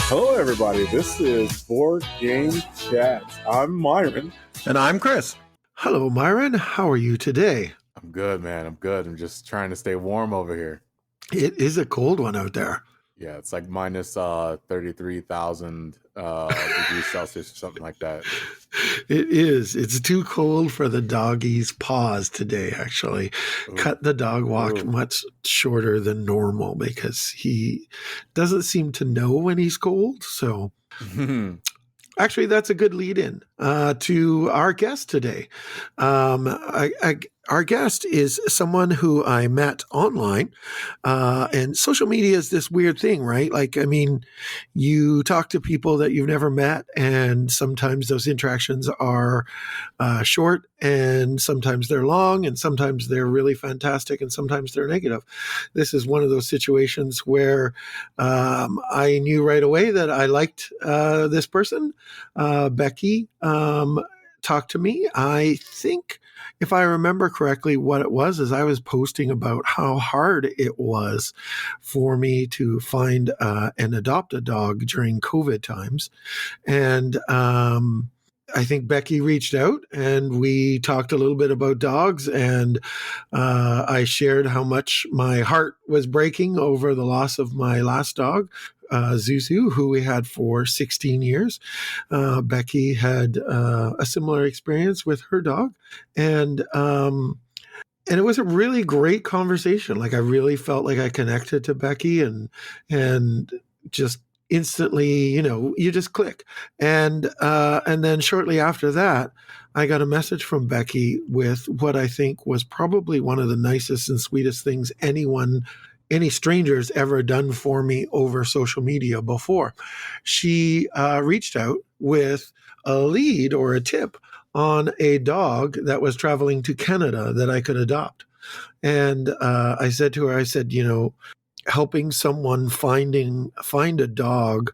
Hello, everybody. This is Board Game Chats. I'm Myron. And I'm Chris. Hello, Myron. How are you today? I'm good, man. I'm good. I'm just trying to stay warm over here. It is a cold one out there. Yeah, it's like minus 33,000 degrees Celsius or something like that. It is. It's too cold for the doggie's paws today, actually. Ooh. Cut the dog walk much shorter than normal because he doesn't seem to know when he's cold. So actually, that's a good lead in to our guest today. Our guest is someone who I met online, and social media is this weird thing, right? Like, I mean, you talk to people that you've never met, and sometimes those interactions are short, and sometimes they're long, and sometimes they're really fantastic, and sometimes they're negative. This is one of those situations where I knew right away that I liked this person. Becky talked to me. I think, if I remember correctly, what it was is I was posting about how hard it was for me to find and adopt a dog during COVID times. And I think Becky reached out and we talked a little bit about dogs, and I shared how much my heart was breaking over the loss of my last dog, Zuzu, who we had for 16 years. Becky had a similar experience with her dog, and it was a really great conversation. Like, I really felt like I connected to Becky, and just instantly, you just click. And then shortly after that, I got a message from Becky with what I think was probably one of the nicest and sweetest things any stranger's ever done for me over social media before. She reached out with a lead or a tip on a dog that was traveling to Canada that I could adopt. And I said to her, helping someone find a dog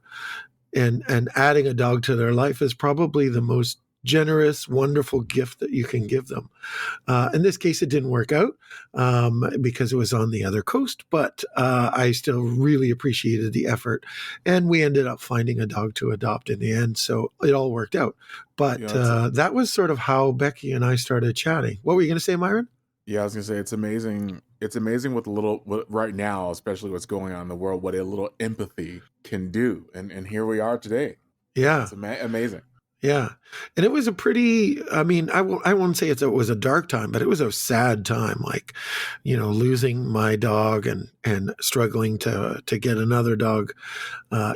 and adding a dog to their life is probably the most generous, wonderful gift that you can give them. In this case, it didn't work out because it was on the other coast, but I still really appreciated the effort. And we ended up finding a dog to adopt in the end. So it all worked out. But that was sort of how Becky and I started chatting. What were you going to say, Myron? Yeah, I was going to say, it's amazing. It's amazing what right now, especially what's going on in the world, what a little empathy can do. And here we are today. Yeah. It's amazing. Yeah. And it was a pretty, I mean, I won't say it was a dark time, but it was a sad time. Like, losing my dog and struggling to get another dog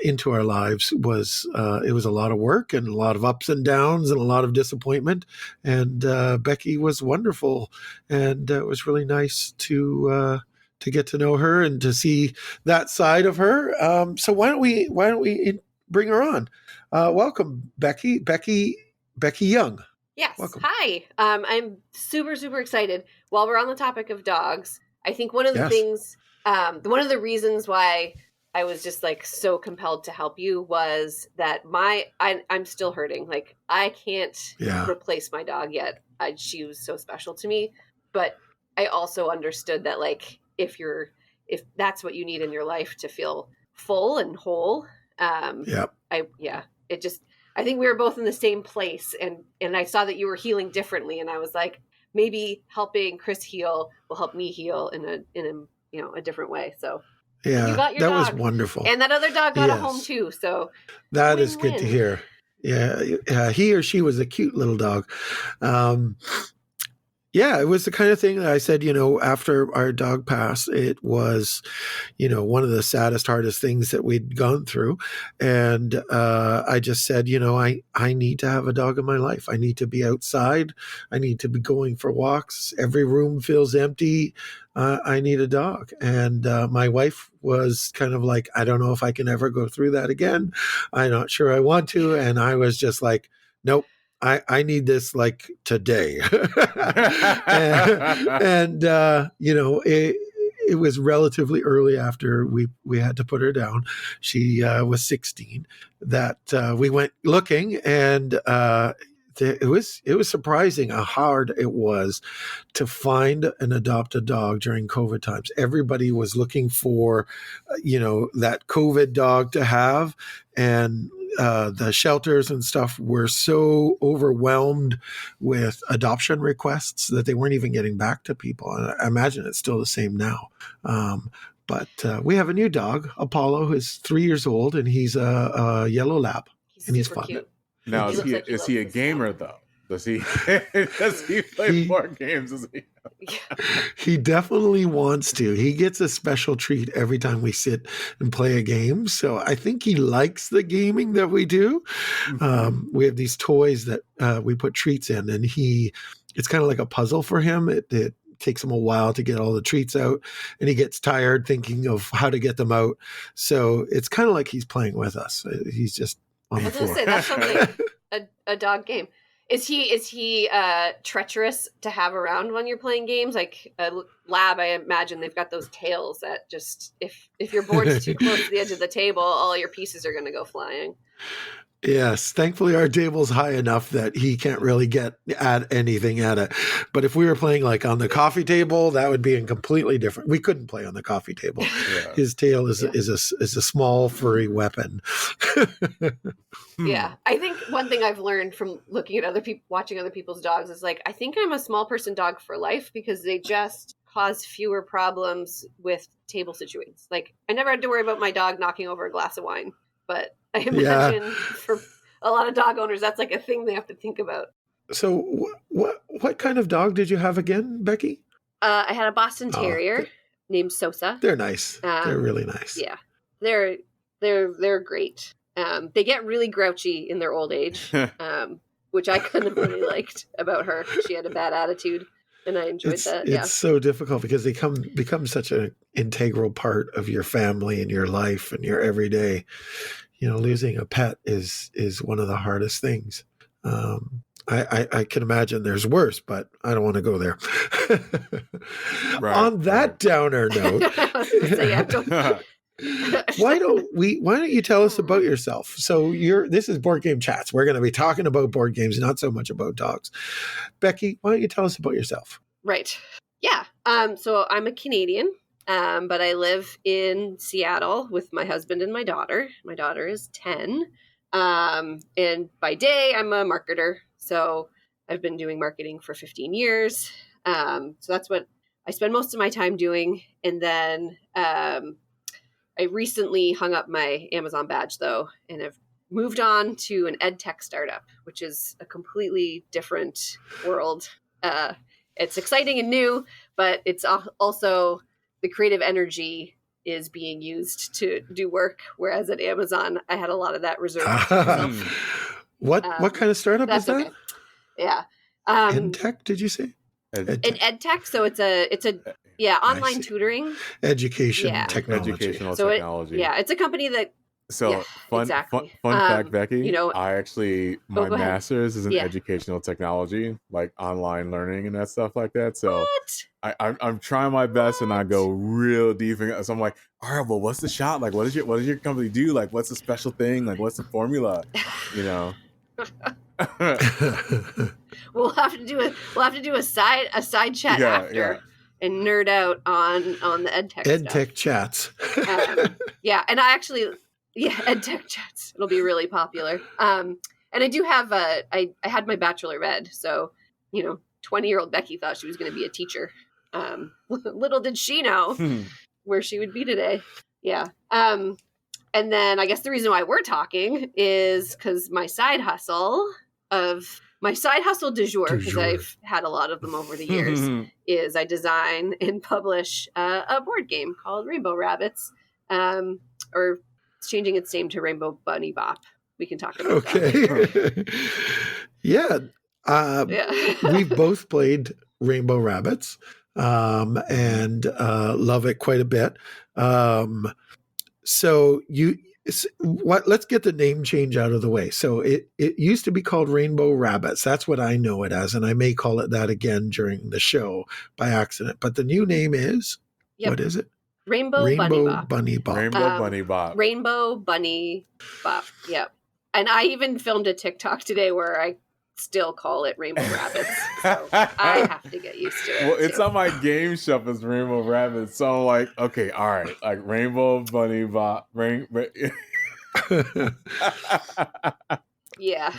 into our lives was it was a lot of work and a lot of ups and downs and a lot of disappointment. And Becky was wonderful. And it was really nice to get to know her and to see that side of her. So why don't we bring her on? Welcome, Becky Young. Yes. Welcome. Hi. I'm super, super excited. While we're on the topic of dogs, I think one of the things, one of the reasons why I was just like so compelled to help you was that I'm still hurting. Like, I can't replace my dog yet. She was so special to me, but I also understood that, like, if that's what you need in your life to feel full and whole, I think we were both in the same place, and I saw that you were healing differently, and I was like, maybe helping Chris heal will help me heal in a different way. So you got your dog. Was wonderful, and that other dog got a home too. So that is good to hear. Yeah, he or she was a cute little dog. Yeah, it was the kind of thing that I said, after our dog passed, it was, one of the saddest, hardest things that we'd gone through. And I just said, I need to have a dog in my life. I need to be outside. I need to be going for walks. Every room feels empty. I need a dog. And my wife was kind of like, I don't know if I can ever go through that again. I'm not sure I want to. And I was just like, nope. I need this like today. and it was relatively early after we had to put her down. She was 16 that we went looking, and it was surprising how hard it was to find and adopt a dog during COVID times. Everybody was looking for, that COVID dog to have, and the shelters and stuff were so overwhelmed with adoption requests that they weren't even getting back to people. And I imagine it's still the same now. But we have a new dog, Apollo, who's 3 years old, and he's a yellow lab, and he's fun. Cute. Now, is he a gamer though? Does he play board games? He definitely wants to. He gets a special treat every time we sit and play a game. So I think he likes the gaming that we do. We have these toys that we put treats in, and it's kind of like a puzzle for him. It takes him a while to get all the treats out, and he gets tired thinking of how to get them out. So it's kind of like he's playing with us. He's just on the floor. I was going to say, that sounds like a dog game. Is he treacherous to have around when you're playing games? Like a lab, I imagine they've got those tails that just, if your board's too close to the edge of the table, all your pieces are going to go flying. Yes, thankfully our table's high enough that he can't really get at anything at it. But if we were playing like on the coffee table, that would be a completely different. We couldn't play on the coffee table. Yeah. His tail is a small furry weapon. Yeah, I think one thing I've learned from looking at other people, watching other people's dogs, is like I think I'm a small person dog for life because they just cause fewer problems with table situations. Like I never had to worry about my dog knocking over a glass of wine, but I imagine for a lot of dog owners, that's like a thing they have to think about. So what kind of dog did you have again, Becky? I had a Boston Terrier named Sosa. They're nice. They're really nice. Yeah, they're great. They get really grouchy in their old age, which I kind of really liked about her. She had a bad attitude, and I enjoyed that. It's so difficult because they become such an integral part of your family and your life and your everyday. Losing a pet is one of the hardest things. I can imagine there's worse, but I don't want to go there. On that downer note, why don't you tell us about yourself? So this is Board Game Chats. We're going to be talking about board games, not so much about dogs. Becky, why don't you tell us about yourself? Right. Yeah. So I'm a Canadian. But I live in Seattle with my husband and my daughter. My daughter is 10. And by day, I'm a marketer. So I've been doing marketing for 15 years. So that's what I spend most of my time doing. And then I recently hung up my Amazon badge, though, and I've moved on to an ed tech startup, which is a completely different world. It's exciting and new, but it's also... the creative energy is being used to do work, whereas at Amazon, I had a lot of that reserved for myself. What kind of startup is that? Okay. Yeah, EdTech, did you say? An EdTech, so it's a online tutoring, education technology. Educational technology. It's a company that. So fun fact, Becky. I actually my master's is in educational technology, like online learning and that stuff like that. So I'm trying my best and I go real deep. So I'm like, all right, well, what's the shot? Like, what does your company do? Like, what's the special thing? Like, what's the formula? We'll have to do a side chat after and nerd out on the EdTech chats. And I actually. Yeah, EdTech chats. It'll be really popular. And I do have I had my Bachelor of Ed, so 20-year-old Becky thought she was going to be a teacher. Little did she know where she would be today. Yeah. And then I guess the reason why we're talking is because my side hustle du jour, because I've had a lot of them over the years, is I design and publish a board game called Rainbow Rabbits, or it's changing its name to Rainbow Bunny Bop. We can talk about that. We've both played Rainbow Rabbits and love it quite a bit. Let's get the name change out of the way. So it used to be called Rainbow Rabbits. That's what I know it as, and I may call it that again during the show by accident. But the new name is, what is it? Rainbow Bunny Bop. Rainbow Bunny Bop. Rainbow Bunny Bop. Yep. And I even filmed a TikTok today where I still call it Rainbow Rabbits. So I have to get used to it. Well, it's on my game shelf as Rainbow Rabbits. So I'm like, okay, all right. Like Rainbow Bunny Bop. Yeah.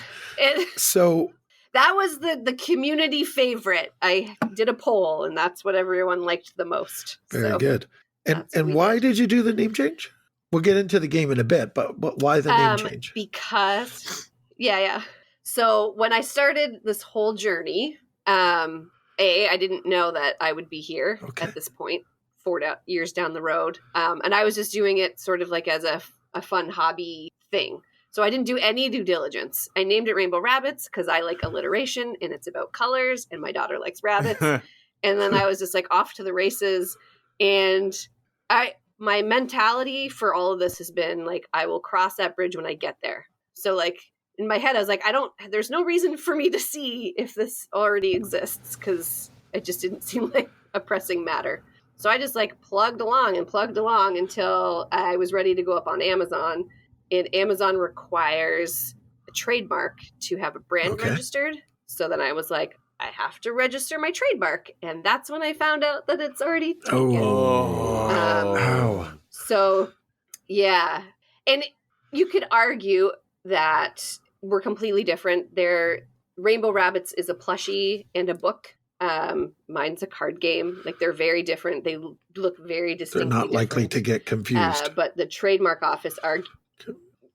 So that was the community favorite. I did a poll, and that's what everyone liked the most. Very good. And why did you do the name change? We'll get into the game in a bit, but why the name change? Because, yeah. So when I started this whole journey, I didn't know that I would be here at this point, 4 years down the road. And I was just doing it sort of like as a fun hobby thing. So I didn't do any due diligence. I named it Rainbow Rabbits because I like alliteration and it's about colors and my daughter likes rabbits. And then I was just like off to the races. And my mentality for all of this has been like, I will cross that bridge when I get there. So like in my head, I was like, there's no reason for me to see if this already exists because it just didn't seem like a pressing matter. So I just like plugged along until I was ready to go up on Amazon. And Amazon requires a trademark to have a brand registered. So then I was like, I have to register my trademark. And that's when I found out that it's already taken. So, yeah. And you could argue that we're completely different. Rainbow Rabbits is a plushie and a book. Mine's a card game. Like they're very different. They look very distinctly They're not likely to get confused. But the trademark office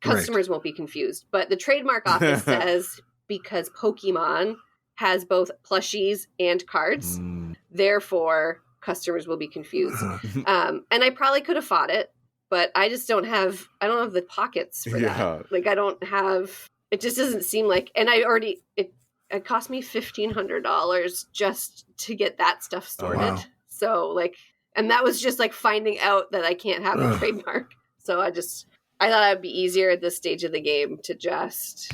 customers won't be confused. But the trademark office says because Pokemon has both plushies and cards, therefore customers will be confused. And I probably could have fought it, but I just don't have the pockets for that. Like it just doesn't seem like, and it cost me $1,500 just to get that stuff sorted. Wow. So like, and that was just like finding out that I can't have a trademark. So I thought it'd be easier at this stage of the game to just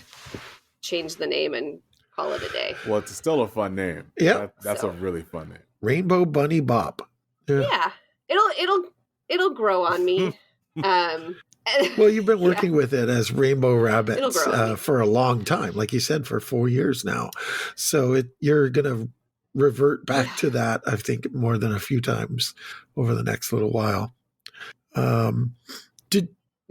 change the name and call it a day. Well, it's still a fun name. Yeah, that's a really fun name. Rainbow Bunny Bop. Yeah, it'll grow on me. Well, you've been working with it as Rainbow Rabbits for a long time, like you said, for 4 years now. So you're gonna revert back to that, I think, more than a few times over the next little while.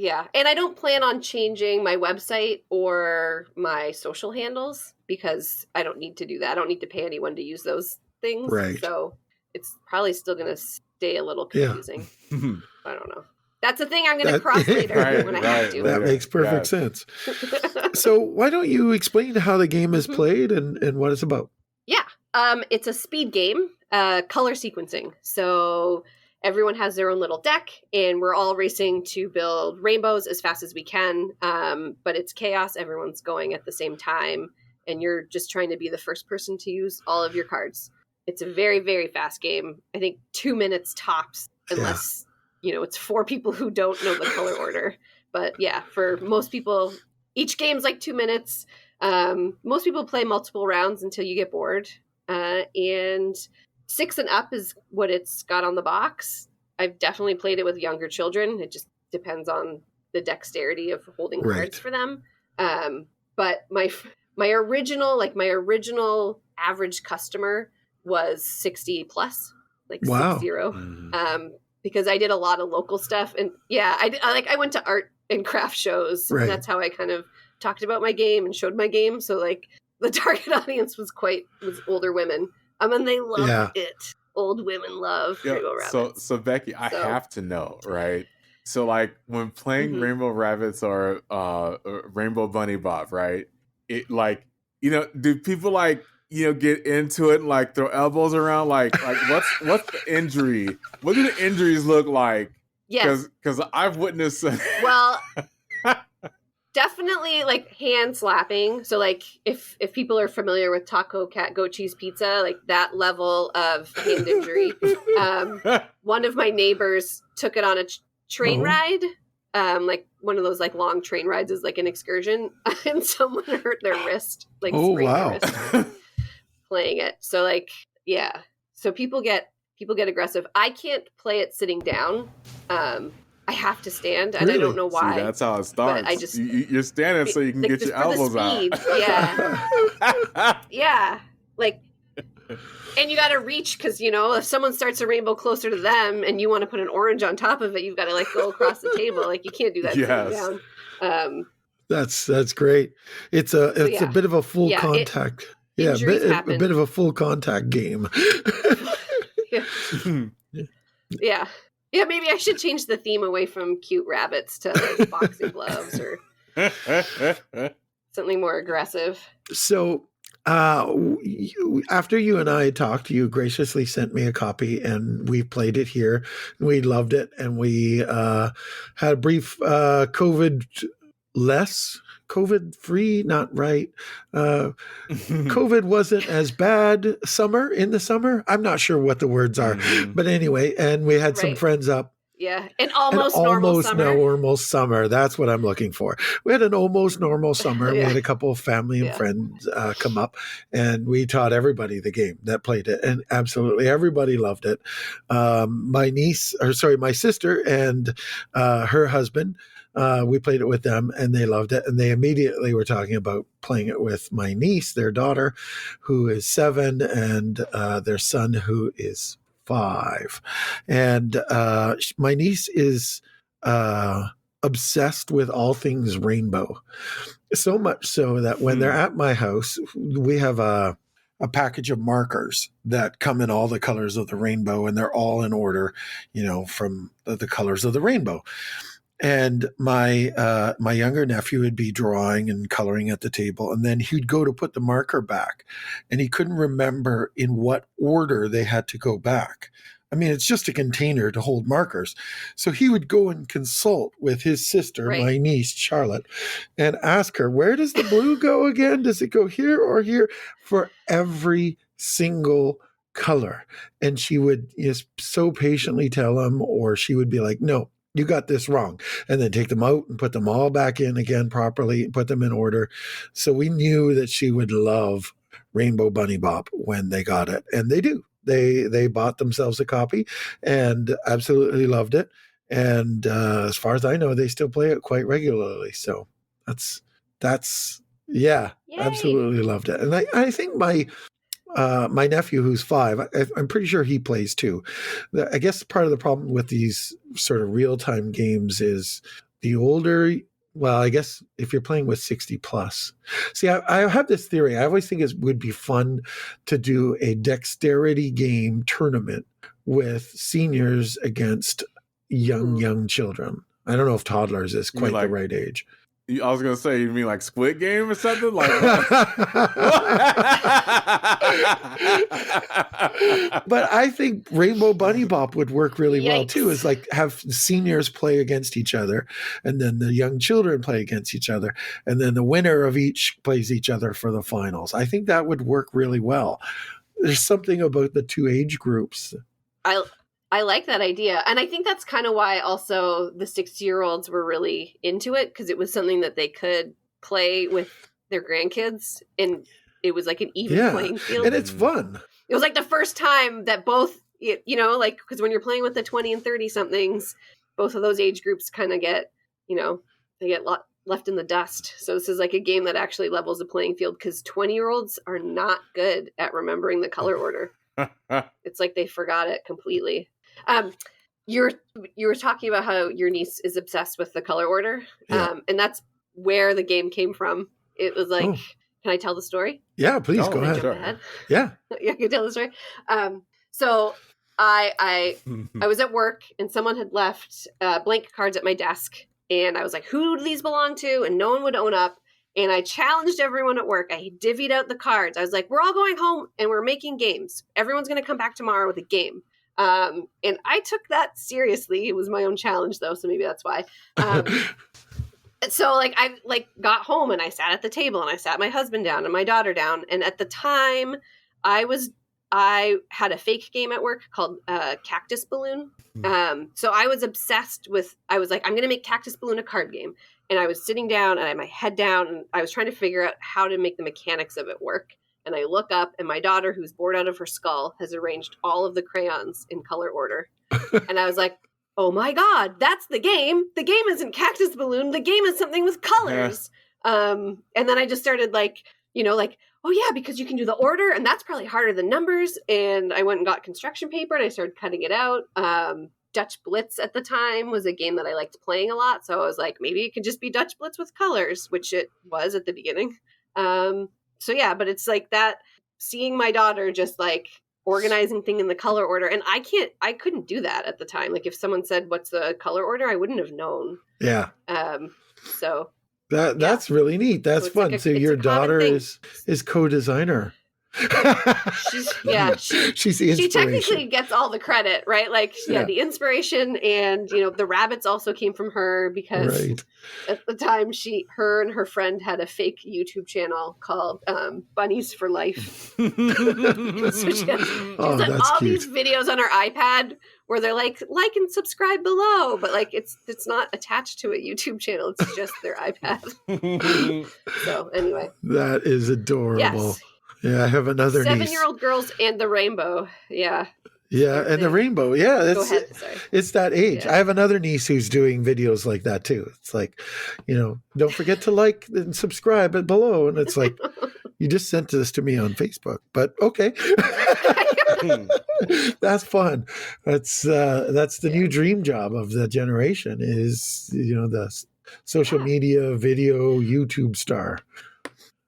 Yeah, and I don't plan on changing my website or my social handles because I don't need to do that. I don't need to pay anyone to use those things. Right. So it's probably still going to stay a little confusing. Yeah. I don't know. That's the thing I'm going to cross later when I have to. That makes perfect sense. So why don't you explain how the game is played and what it's about? Yeah. It's a speed game, color sequencing. So everyone has their own little deck, and we're all racing to build rainbows as fast as we can. But it's chaos. Everyone's going at the same time, and you're just trying to be the first person to use all of your cards. It's a very, very fast game. I think 2 minutes tops, unless, it's 4 people who don't know the color order. But yeah, for most people, each game's like 2 minutes. Most people play multiple rounds until you get bored. And 6 and up is what it's got on the box. I've definitely played it with younger children. It just depends on the dexterity of holding cards for them. But my original average customer was 60 plus, like 60. Because I did a lot of local stuff, and I went to art and craft shows, and that's how I kind of talked about my game and showed my game. So like the target audience was older women. And they love it. Old women love Rainbow Rabbits. So Becky, I have to know, right? So like when playing Rainbow Rabbits or Rainbow Bunny Bop, right? It like, do people like, get into it and like throw elbows around? Like what's the injury? What do the injuries look like? Yes. Because I've witnessed. Well, definitely like hand slapping. So like if people are familiar with taco, cat, goat cheese pizza, like that level of hand injury. One of my neighbors took it on a train ride. Like one of those like long train rides is like an excursion, and someone hurt their wrist, like sprained their wrist playing it. So like, so people get aggressive. I can't play it sitting down. I have to stand, and I don't know why. See, that's how it starts. I just you're standing so you can get your elbows out. Yeah, yeah. Like, and you got to reach because if someone starts a rainbow closer to them, and you want to put an orange on top of it, you've got to go across the table. Like you can't do that sitting down. That's great. It's a bit of a full contact. A bit of a full contact game. Yeah. Yeah, maybe I should change the theme away from cute rabbits to boxing gloves or something more aggressive. So after you and I talked, you graciously sent me a copy, and we played it here. And we loved it, and we had a brief COVID-free, not right. COVID wasn't as bad in the summer. I'm not sure what the words are, but anyway, and we had some friends up. Yeah, an almost normal summer. That's what I'm looking for. We had an almost normal summer. We had a couple of family and friends come up, and we taught everybody the game that played it, and absolutely everybody loved it. My sister and her husband, we played it with them, and they loved it, and they immediately were talking about playing it with my niece, their daughter, who is 7, and their son, who is 5. And my niece is obsessed with all things rainbow, so much so that when they're at my house, we have a package of markers that come in all the colors of the rainbow, and they're all in order, from the colors of the rainbow. And my younger nephew would be drawing and coloring at the table, and then he'd go to put the marker back, and he couldn't remember in what order they had to go back. I mean, it's just a container to hold markers. So he would go and consult with his sister, my niece, Charlotte, and ask her, where does the blue go again? Does it go here or here? For every single color. And she would just so patiently tell him, or she would be like, no, you got this wrong, and then take them out and put them all back in again properly and put them in order. So we knew that she would love Rainbow Bunny Bop when they got it, and they do. They bought themselves a copy and absolutely loved it. And as far as I know, they still play it quite regularly. So that's absolutely loved it. And I think my nephew, who's 5, I'm pretty sure he plays too. I guess part of the problem with these sort of real-time games is the older, well, I guess if you're playing with 60 plus. See, I have this theory. I always think it would be fun to do a dexterity game tournament with seniors against young children. I don't know if toddlers is quite the right age. I was gonna say, you mean like Squid Game or something? Like, but I think Rainbow Bunny Bop would work really well too. Is like have seniors play against each other, and then the young children play against each other, and then the winner of each plays each other for the finals. I think that would work really well. There's something about the two age groups. I like that idea. And I think that's kind of why also the 6-year-olds were really into it, because it was something that they could play with their grandkids, and it was like an even playing field. And it's fun. It was like the first time that both, because when you're playing with the 20 and 30 somethings, both of those age groups kind of get, they get left in the dust. So this is like a game that actually levels the playing field, because 20-year-olds are not good at remembering the color order. It's like they forgot it completely. You were talking about how your niece is obsessed with the color order, and that's where the game came from. It was like, can I tell the story? Yeah, please go ahead. Yeah, I can tell the story. So I was at work, and someone had left blank cards at my desk, and I was like, who do these belong to? And no one would own up. And I challenged everyone at work. I divvied out the cards. I was like, we're all going home and we're making games. Everyone's going to come back tomorrow with a game. And I took that seriously. It was my own challenge though, so maybe that's why. So I got home and I sat at the table and I sat my husband down and my daughter down. And at the time I had a fake game at work called Cactus Balloon. So I was obsessed with, I was like, I'm going to make Cactus Balloon a card game. And I was sitting down and I had my head down and I was trying to figure out how to make the mechanics of it work. And I look up and my daughter, who's bored out of her skull, has arranged all of the crayons in color order. And I was like, oh my God, that's the game. The game isn't Cactus Balloon. The game is something with colors. And then I just started like, oh yeah, because you can do the order and that's probably harder than numbers. And I went and got construction paper and I started cutting it out. Dutch Blitz at the time was a game that I liked playing a lot. So I was like, maybe it could just be Dutch Blitz with colors, which it was at the beginning. So yeah, but it's like that, seeing my daughter just like organizing thing in the color order. And I couldn't do that at the time. Like if someone said, what's the color order? I wouldn't have known. Yeah. So that's really neat. That's so fun. Like so your daughter is co-designer. She's the inspiration. She technically gets all the credit, right? Like the inspiration, and the rabbits also came from her because at the time her and her friend had a fake YouTube channel called Bunnies for Life. So she has all these videos on her iPad where they're like and subscribe below, but like it's not attached to a YouTube channel, it's just their iPad. So anyway, that is adorable. Yes. Yeah, I have another 7-year-old girls and the rainbow. Yeah. Yeah, and the rainbow. Yeah, go ahead. Sorry. It's that age. Yeah. I have another niece who's doing videos like that too. It's like, don't forget to like and subscribe below. And it's like, you just sent this to me on Facebook, but okay. That's fun. That's the new dream job of the generation is, the social media, video, YouTube star.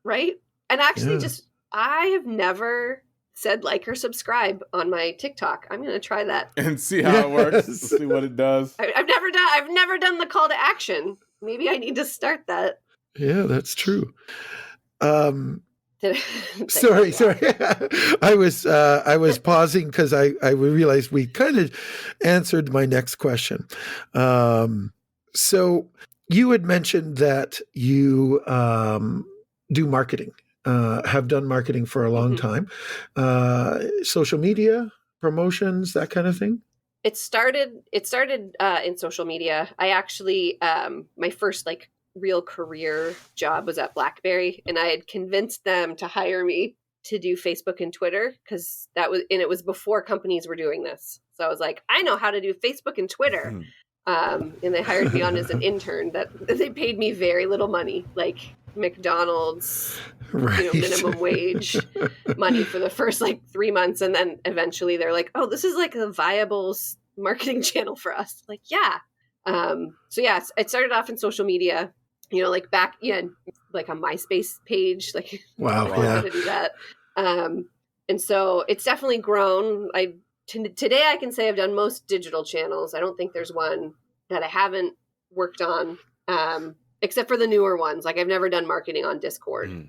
Right. And actually I have never said like or subscribe on my TikTok. I'm going to try that and see how it works. See what it does. I've never done the call to action. Maybe I need to start that. Yeah, that's true. Sorry. I was pausing because I realized we kind of answered my next question. So you had mentioned that you do marketing. Have done marketing for a long time. Social media, promotions, that kind of thing? It started in social media. I actually, my first like real career job was at BlackBerry, and I had convinced them to hire me to do Facebook and Twitter because it was before companies were doing this. So I was like, I know how to do Facebook and Twitter. And they hired me on as an intern. That they paid me very little money, like McDonald's, minimum wage money for the first like 3 months, and then eventually they're like, "Oh, this is like a viable marketing channel for us." Like, yeah. So yeah, it started off in social media. Like back, like a MySpace page. Like, wow, how to do that. And so it's definitely grown. Today I can say I've done most digital channels. I don't think there's one that I haven't worked on, except for the newer ones. Like I've never done marketing on Discord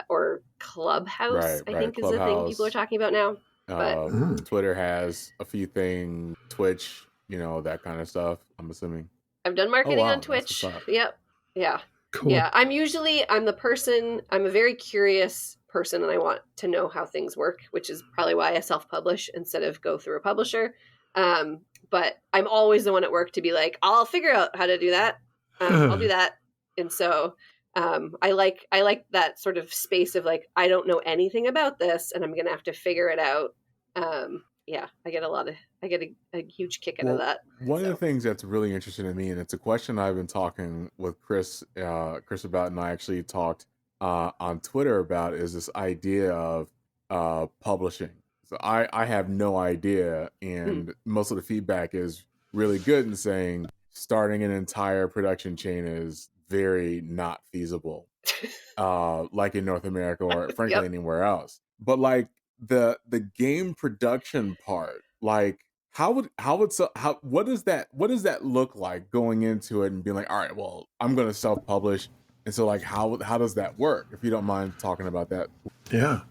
or Clubhouse, I think is the thing people are talking about now. But Twitter has a few things, Twitch, that kind of stuff, I'm assuming. I've done marketing on Twitch. Yep. Yeah. Cool. Yeah. I'm a very curious person and I want to know how things work, which is probably why I self-publish instead of go through a publisher. But I'm always the one at work to be like, I'll figure out how to do that. I'll do that. And so I like that sort of space of like, I don't know anything about this and I'm going to have to figure it out. I get a huge kick out of that. One of the things that's really interesting to me, and it's a question I've been talking with Chris about, and I actually talked on Twitter about, is this idea of publishing. So I have no idea, and most of the feedback is really good in saying starting an entire production chain is very not feasible, like in North America or frankly anywhere else. But like the game production part, like what does that look like going into it and being like, all right, well, I'm going to self-publish. And so like, how does that work? If you don't mind talking about that. Yeah,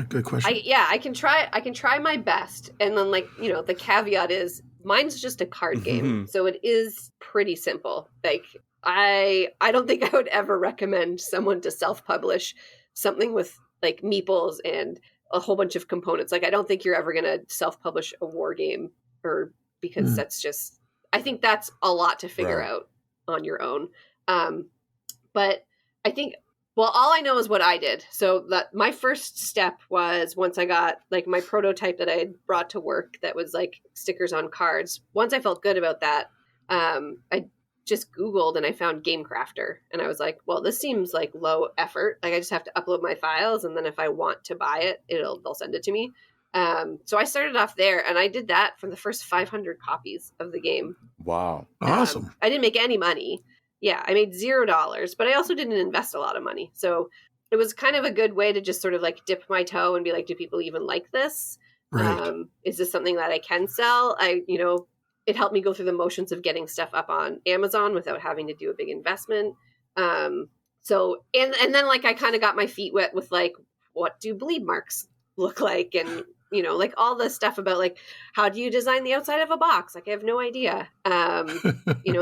good question. I can try my best. And then like, the caveat is mine's just a card game. So it is pretty simple. Like I don't think I would ever recommend someone to self-publish something with like meeples and a whole bunch of components. Like I don't think you're ever going to self-publish a war game, or because that's just, I think that's a lot to figure out on your own. But I think Well, all I know is what I did. So my first step was, once I got like my prototype that I had brought to work that was like stickers on cards. Once I felt good about that, I just Googled and I found Game Crafter. And I was like, well, this seems like low effort. Like I just have to upload my files. And then if I want to buy it, they'll send it to me. So I started off there, and I did that for the first 500 copies of the game. Wow. Awesome. I didn't make any money. Yeah, I made $0, but I also didn't invest a lot of money. So it was kind of a good way to just sort of like dip my toe and be like, do people even like this? Right. Is this something that I can sell? It helped me go through the motions of getting stuff up on Amazon without having to do a big investment. So then like I kind of got my feet wet with like, what do bleed marks look like? And like all the stuff about like, how do you design the outside of a box? Like I have no idea. And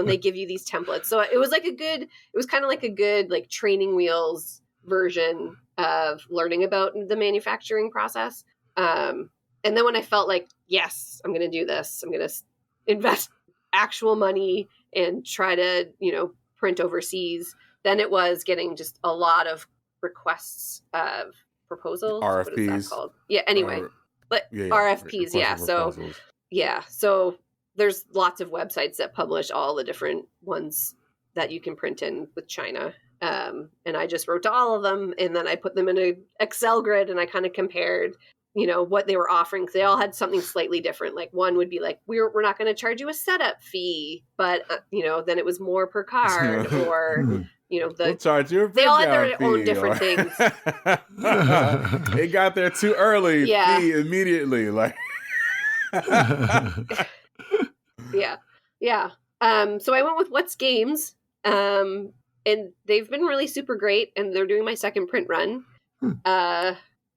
they give you these templates. So it was kind of like a good like training wheels version of learning about the manufacturing process. And then when I felt like, yes, I'm going to do this, I'm going to invest actual money and try to, print overseas, then it was getting just a lot of requests of proposals. RFPs. What is that called? Yeah. Anyway. RFPs, yeah. So there's lots of websites that publish all the different ones that you can print in with China. And I just wrote to all of them, and then I put them in an Excel grid, and I kind of compared, what they were offering. Cause they all had something slightly different. Like one would be like, we're not going to charge you a setup fee, but then it was more per card, or we'll charge you they all had their own different things. It got there too early. Yeah. Fee immediately. Like Yeah. So I went with What's Games. And they've been really super great, and they're doing my second print run.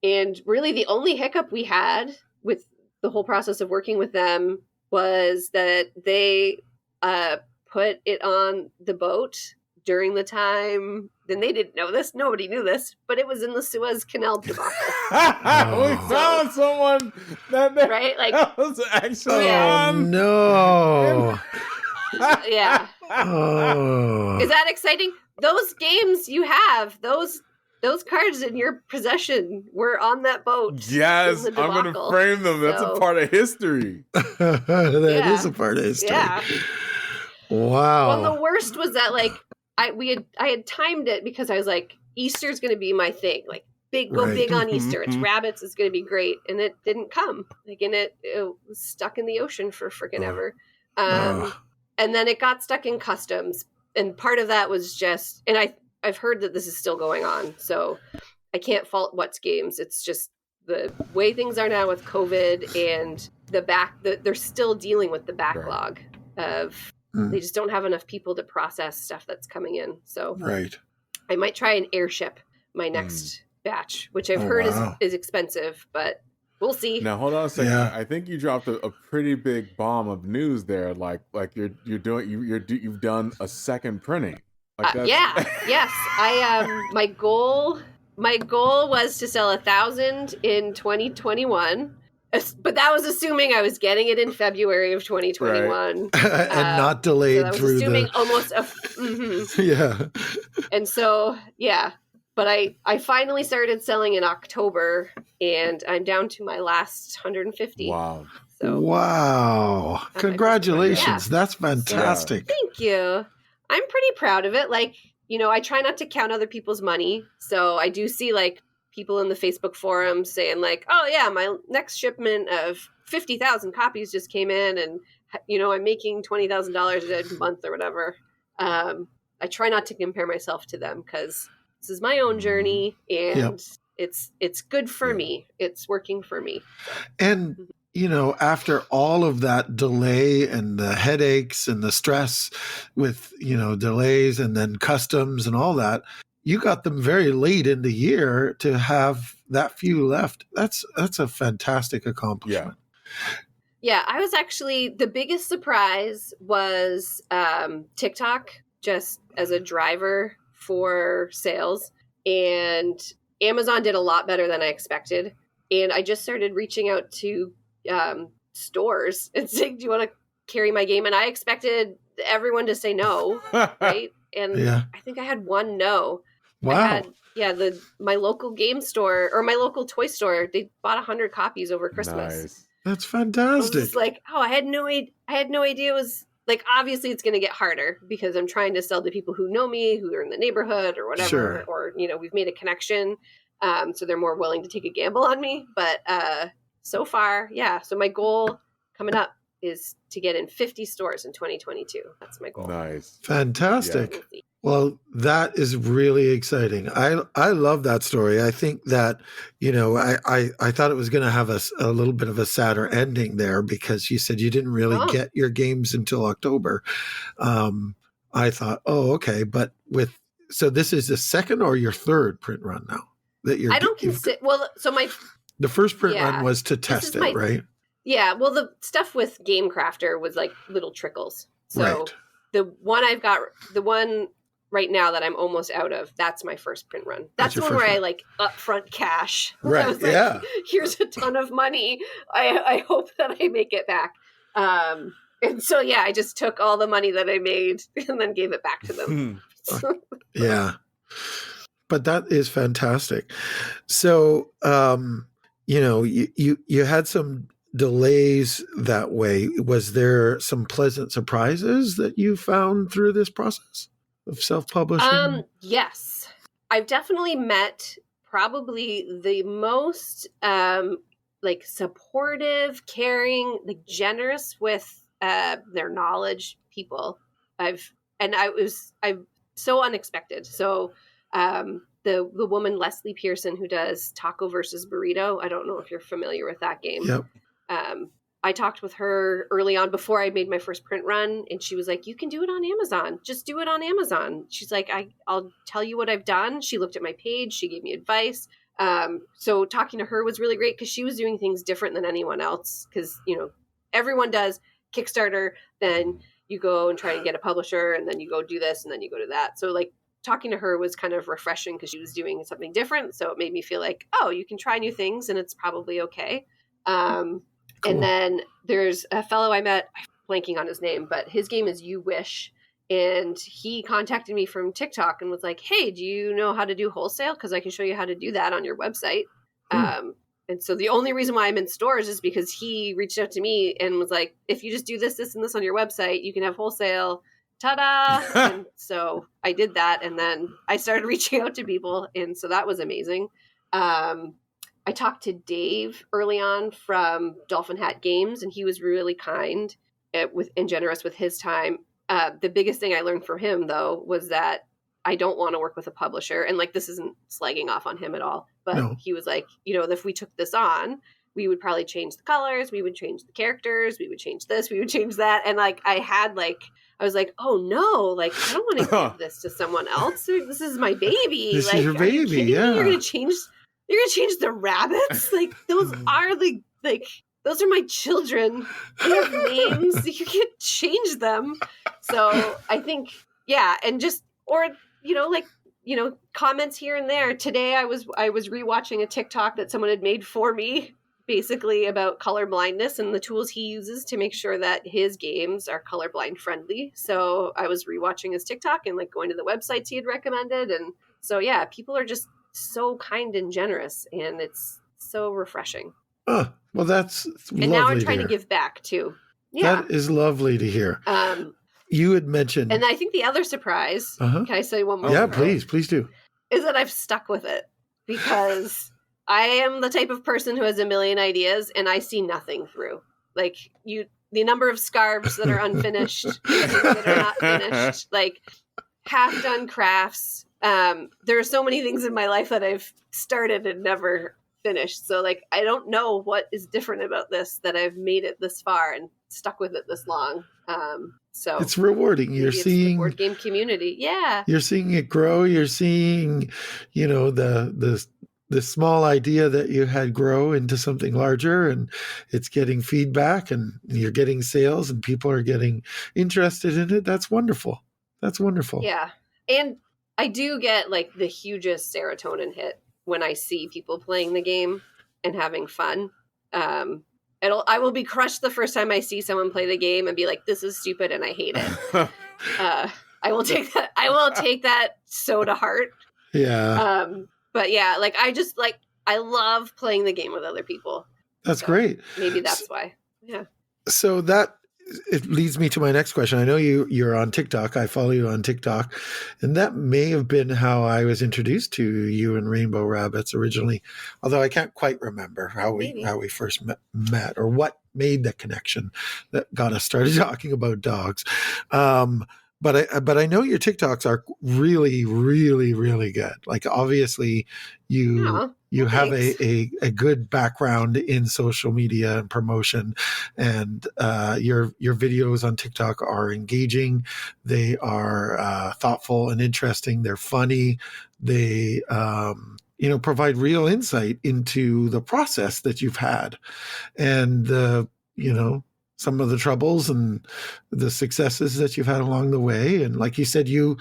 And really the only hiccup we had with the whole process of working with them was that they put it on the boat during the time. Then they didn't know this. Nobody knew this, but it was in the Suez Canal debacle. We found someone right? Like that was actually on. No. Yeah. Oh. Is that exciting? Those games you have, those cards in your possession were on that boat. Yes, I'm going to frame them. That's a part of history. That is a part of history. Yeah. Wow. Well, the worst was that like I had timed it because I was like, Easter's going to be my thing. Like go big on Easter. It's rabbits. It's going to be great. And it didn't come. Like, and it was stuck in the ocean for freaking ever. And then it got stuck in customs. And part of that was just, and I've heard that this is still going on. So I can't fault What's Games. It's just the way things are now with COVID and they're still dealing with the backlog of, they just don't have enough people to process stuff that's coming in. So I might try an airship my next batch, which I've heard is expensive, but we'll see. Now hold on a second. Yeah. I think you dropped a pretty big bomb of news there. Like you've done a second printing. Like yes. My goal was to sell 1,000 in 2021. But that was assuming I was getting it in February of 2021. Right. And not delayed so I was through assuming almost Yeah. And so, yeah. But I finally started selling in October, and I'm down to my last 150. Wow. So, wow. Congratulations. That's fantastic. So, thank you. I'm pretty proud of it. Like, I try not to count other people's money. So I do see like people in the Facebook forums saying like, oh yeah, my next shipment of 50,000 copies just came in, and I'm making $20,000 a month or whatever. I try not to compare myself to them because this is my own journey, and it's good for me. It's working for me. So. And after all of that delay and the headaches and the stress with delays and then customs and all that, you got them very late in the year to have that few left. That's a fantastic accomplishment. Yeah, I was actually, the biggest surprise was TikTok, just as a driver for sales. And Amazon did a lot better than I expected. And I just started reaching out to stores and saying, do you want to carry my game? And I expected everyone to say no, right? And I think I had one no. Wow. My local game store or my local toy store, they bought 100 copies over Christmas. Nice. That's fantastic. I was just like, I had no idea it was like, obviously it's going to get harder because I'm trying to sell to people who know me, who are in the neighborhood or whatever, Sure. or, we've made a connection. So they're more willing to take a gamble on me. But so far, yeah. So my goal coming up is to get in 50 stores in 2022. That's my goal. Nice. Fantastic. Yeah. Well, that is really exciting. I love that story. I think that, I thought it was going to have a little bit of a sadder ending there because you said you didn't really get your games until October. I thought, okay. But so this is the second or your third print run now? I don't consider, the first print run was to test it, right? Yeah. Well, the stuff with Game Crafter was like little trickles. So the one right now that I'm almost out of, that's my first print run. That's the one where I like upfront cash. Right. I was like, here's a ton of money. I hope that I make it back. And so, I just took all the money that I made and then gave it back to them. Yeah. But that is fantastic. So, you had some delays that way. Was there some pleasant surprises that you found through this process of self-publishing? Yes. I've definitely met probably the most supportive, caring, generous with their knowledge people. I'm so unexpected. So the woman Leslie Pearson who does Taco versus Burrito, I don't know if you're familiar with that game. Yep. I talked with her early on before I made my first print run, and she was like, you can do it on Amazon. Just do it on Amazon. She's like, I'll tell you what I've done. She looked at my page. She gave me advice. So talking to her was really great because she was doing things different than anyone else. Because, everyone does Kickstarter, then you go and try and get a publisher, and then you go do this, and then you go to that. So talking to her was kind of refreshing because she was doing something different. So it made me feel like, you can try new things and it's probably okay. Cool. And then there's a fellow I met, I'm blanking on his name, but his game is You Wish. And he contacted me from TikTok and was like, hey, do you know how to do wholesale? Because I can show you how to do that on your website. And so the only reason why I'm in stores is because he reached out to me and was like, if you just do this, this, and this on your website, you can have wholesale. Ta-da! And so I did that. And then I started reaching out to people. And so that was amazing. I talked to Dave early on from Dolphin Hat Games, and he was really kind and generous with his time. The biggest thing I learned from him, though, was that I don't want to work with a publisher. And this isn't slagging off on him at all. But He was like, if we took this on, we would probably change the colors. We would change the characters. We would change this. We would change that. And I was like, oh no, I don't want to give this to someone else. This is my baby. This is your baby. Yeah. You're going to change the rabbits. Those are those are my children. They have names. You can't change them. So I think, and just, comments here and there. Today I was rewatching a TikTok that someone had made for me, basically about color blindness and the tools he uses to make sure that his games are colorblind friendly. So I was rewatching his TikTok and going to the websites he had recommended. And so, people are just so kind and generous, and it's so refreshing. Oh, well, that's lovely. And now I'm trying to give back too. Yeah. That is lovely to hear. You had mentioned, and I think the other surprise, can I say one more? Yeah, please do. Is that I've stuck with it because I am the type of person who has a million ideas and I see nothing through. The number of scarves that are unfinished, that are not finished, half done crafts. There are so many things in my life that I've started and never finished. So I don't know what is different about this, that I've made it this far and stuck with it this long. So it's rewarding. You're seeing the board game community. Yeah. You're seeing it grow. You're seeing, the small idea that you had grow into something larger, and it's getting feedback, and you're getting sales, and people are getting interested in it. That's wonderful. Yeah. And I do get the hugest serotonin hit when I see people playing the game and having fun. I will be crushed the first time I see someone play the game and be like, this is stupid and I hate it. I will take that so to heart. Yeah. But yeah, like I love playing the game with other people. That's great. Maybe that's why. Yeah. So it leads me to my next question. I know you're on TikTok. I follow you on TikTok, and that may have been how I was introduced to you and Rainbow Rabbits originally. Although I can't quite remember how we first met or what made the connection that got us started talking about dogs. But I know your TikToks are really, really, really good. Like obviously you have a good background in social media and promotion, and your videos on TikTok are engaging. They are thoughtful and interesting. They're funny. They provide real insight into the process that you've had, and some of the troubles and the successes that you've had along the way. And like you said, you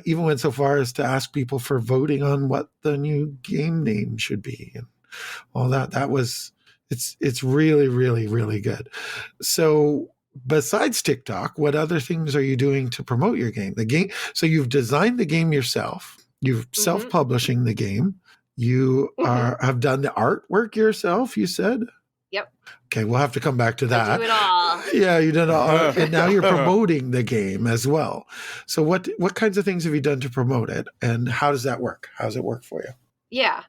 even went so far as to ask people for voting on what the new game name should be and all that. It's really, really, really good. So besides TikTok, what other things are you doing to promote your game? So you've designed the game yourself. You're self-publishing the game. You have done the artwork yourself, you said? Yep. Okay, we'll have to come back to that. I do it all. Yeah, you did it all. And now you're promoting the game as well. So what kinds of things have you done to promote it, and how does that work? How does it work for you? Yeah.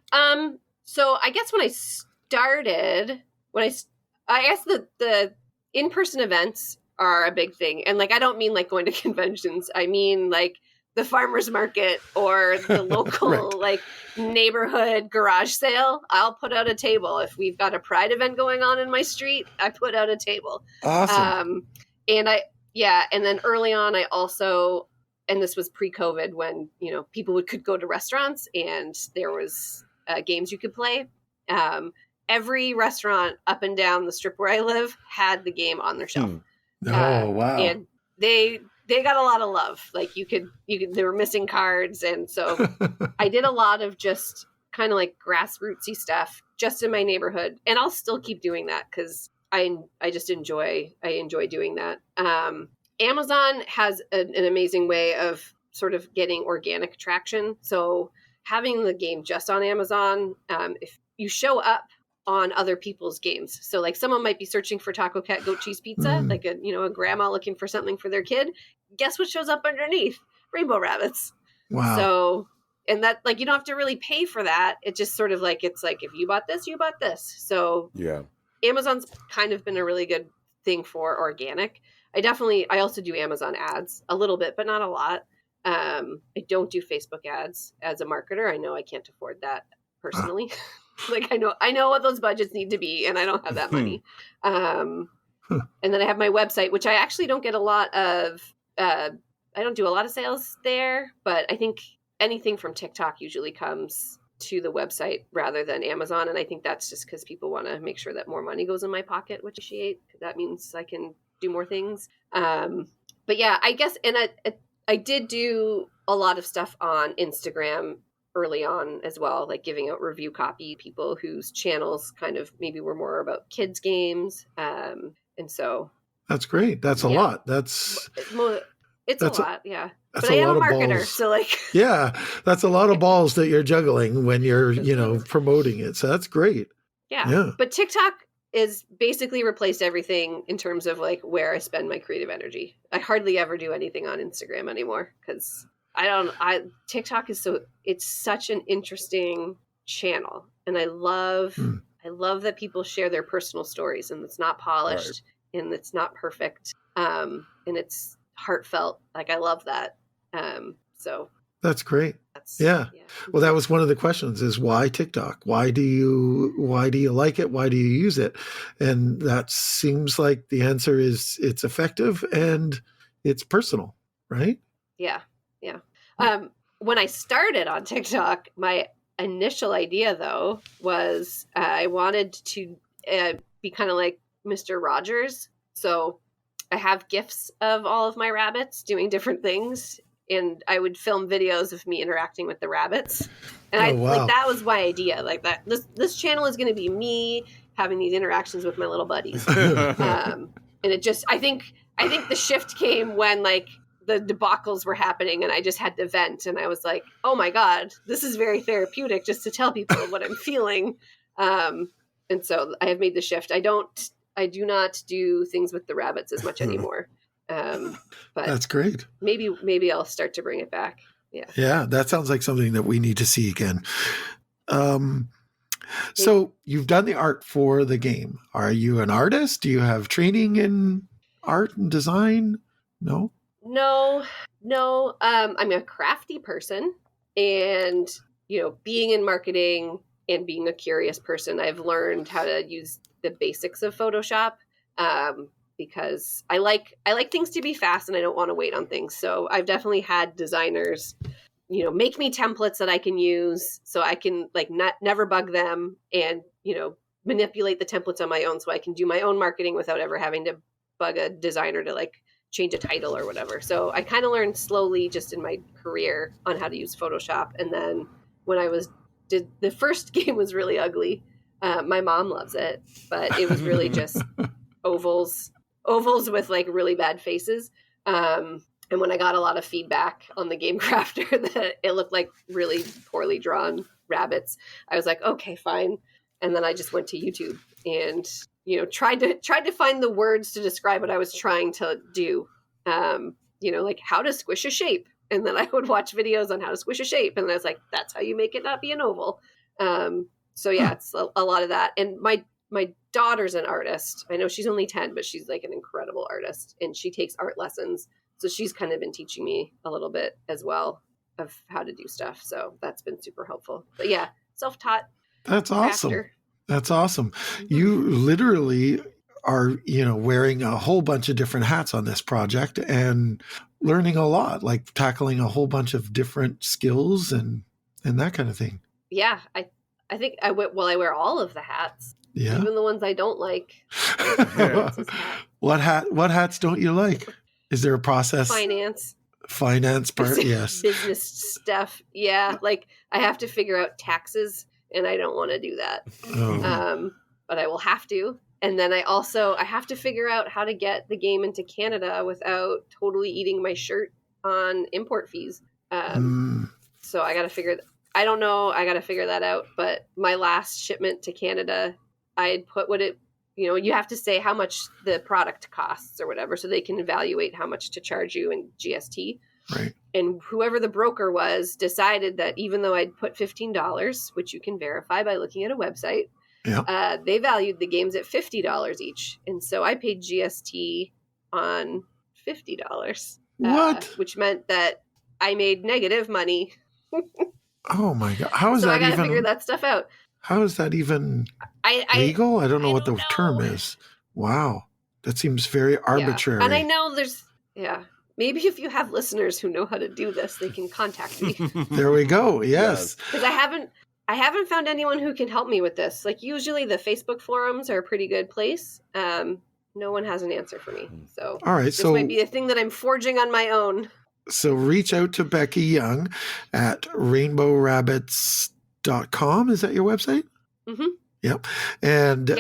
So I guess when I started, I guess the in-person events are a big thing. And like I don't mean like going to conventions. I mean like the farmer's market or the local right. like neighborhood garage sale. I'll put out a table. If we've got a pride event going on in my street, I put out a table. Awesome. And then early on I also, and this was pre-COVID when, people could go to restaurants and there was games you could play. Every restaurant up and down the strip where I live had the game on their shelf. Oh, wow. And they got a lot of love. Like you could, they were missing cards. And so I did a lot of just kind of like grassrootsy stuff just in my neighborhood. And I'll still keep doing that because I just enjoy doing that. Amazon has an amazing way of sort of getting organic traction. So having the game just on Amazon, if you show up on other people's games. So like someone might be searching for taco cat goat cheese pizza, like a grandma looking for something for their kid. Guess what shows up underneath? Rainbow Rabbits. Wow. So, and that like, you don't have to really pay for that. It just sort of like, it's like, if you bought this, you bought this. So yeah, Amazon's kind of been a really good thing for organic. I also do Amazon ads a little bit, but not a lot. I don't do Facebook ads as a marketer. I know I can't afford that personally. Like I know what those budgets need to be, and I don't have that money. And then I have my website, which I actually don't get a lot of. I don't do a lot of sales there, but I think anything from TikTok usually comes to the website rather than Amazon. And I think that's just because people want to make sure that more money goes in my pocket, which I appreciate. That means I can do more things. But yeah, I guess, and I did do a lot of stuff on Instagram early on as well, like giving out review copy, people whose channels kind of maybe were more about kids games. And so that's great. That's a lot. That's a lot. Yeah. But I am a marketer. So like, yeah, that's a lot of balls that you're juggling when you're, promoting it. So that's great. Yeah. But TikTok is basically replaced everything in terms of like where I spend my creative energy. I hardly ever do anything on Instagram anymore because TikTok is it's such an interesting channel. And I love that people share their personal stories and it's not polished and it's not perfect. And it's heartfelt. Like I love that. So that's great. Yeah. Well, that was one of the questions is why TikTok? Why do you like it? Why do you use it? And that seems like the answer is it's effective and it's personal, right? Yeah. Yeah. When I started on TikTok, my initial idea though was I wanted to be kind of like Mr. Rogers. So I have GIFs of all of my rabbits doing different things. And I would film videos of me interacting with the rabbits. And like that was my idea. Like that this channel is going to be me having these interactions with my little buddies. And it just I think the shift came when like the debacles were happening and I just had to vent. And I was like, oh my God, this is very therapeutic just to tell people what I'm feeling. And so I have made the shift. I do not do things with the rabbits as much anymore. But that's great. Maybe I'll start to bring it back. Yeah. Yeah. That sounds like something that we need to see again. So you've done the art for the game. Are you an artist? Do you have training in art and design? No. I'm a crafty person, and being in marketing and being a curious person, I've learned how to use the basics of Photoshop, because I like things to be fast and I don't want to wait on things. So I've definitely had designers make me templates that I can use so I can never bug them, and manipulate the templates on my own so I can do my own marketing without ever having to bug a designer to change a title or whatever. So I kind of learned slowly just in my career on how to use Photoshop. And then when the first game was really ugly. My mom loves it, but it was really just ovals with really bad faces. And when I got a lot of feedback on the Game Crafter that it looked like really poorly drawn rabbits, I was like, okay, fine. And then I just went to YouTube and, tried to find the words to describe what I was trying to do. How to squish a shape. And then I would watch videos on how to squish a shape. And I was like, that's how you make it not be an oval. So yeah, it's a lot of that. And my daughter's an artist. I know she's only 10, but she's an incredible artist, and she takes art lessons. So she's kind of been teaching me a little bit as well of how to do stuff. So that's been super helpful. But yeah, self-taught. That's awesome. Crafter. That's awesome. You literally are, wearing a whole bunch of different hats on this project and learning a lot, tackling a whole bunch of different skills and that kind of thing. Yeah. I think I wear all of the hats. Yeah. Even the ones I don't like. What hats don't you like? Is there a process? Finance part, yes. Business stuff. Yeah. I have to figure out taxes, and I don't want to do that. Oh. But I will have to. And then I have to figure out how to get the game into Canada without totally eating my shirt on import fees. So I got to figure that out. But my last shipment to Canada, I had put you have to say how much the product costs or whatever, so they can evaluate how much to charge you in GST. Right. And whoever the broker was decided that even though I'd put $15, which you can verify by looking at a website, they valued the games at $50 each. And so I paid GST on $50. What? Which meant that I made negative money. Oh my God. How is so that I got to figure that stuff out. How is that even legal? I don't know what the term is. Wow. That seems very arbitrary. Yeah. And I know maybe if you have listeners who know how to do this, they can contact me. There we go. Yes. Because I haven't found anyone who can help me with this. Usually the Facebook forums are a pretty good place. No one has an answer for me. So all right, this might be a thing that I'm forging on my own. So reach out to Becky Young at rainbowrabbits.com. Is that your website? Mm-hmm. Yep. And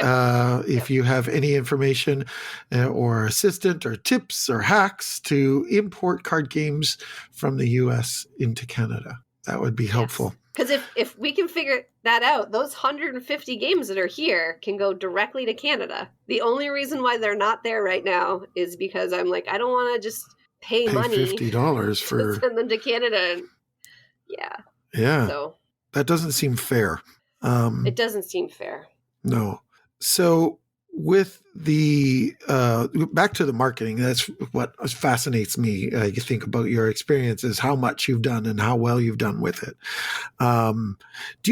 if you have any information or assistant or tips or hacks to import card games from the U.S. into Canada, that would be helpful. Because if we can figure that out, those 150 games that are here can go directly to Canada. The only reason why they're not there right now is because I'm I don't want to just pay money $50 for to send them to Canada. Yeah. So that doesn't seem fair. It doesn't seem fair. No. So with the back to the marketing, that's what fascinates me. I think about your experience is how much you've done and how well you've done with it. Do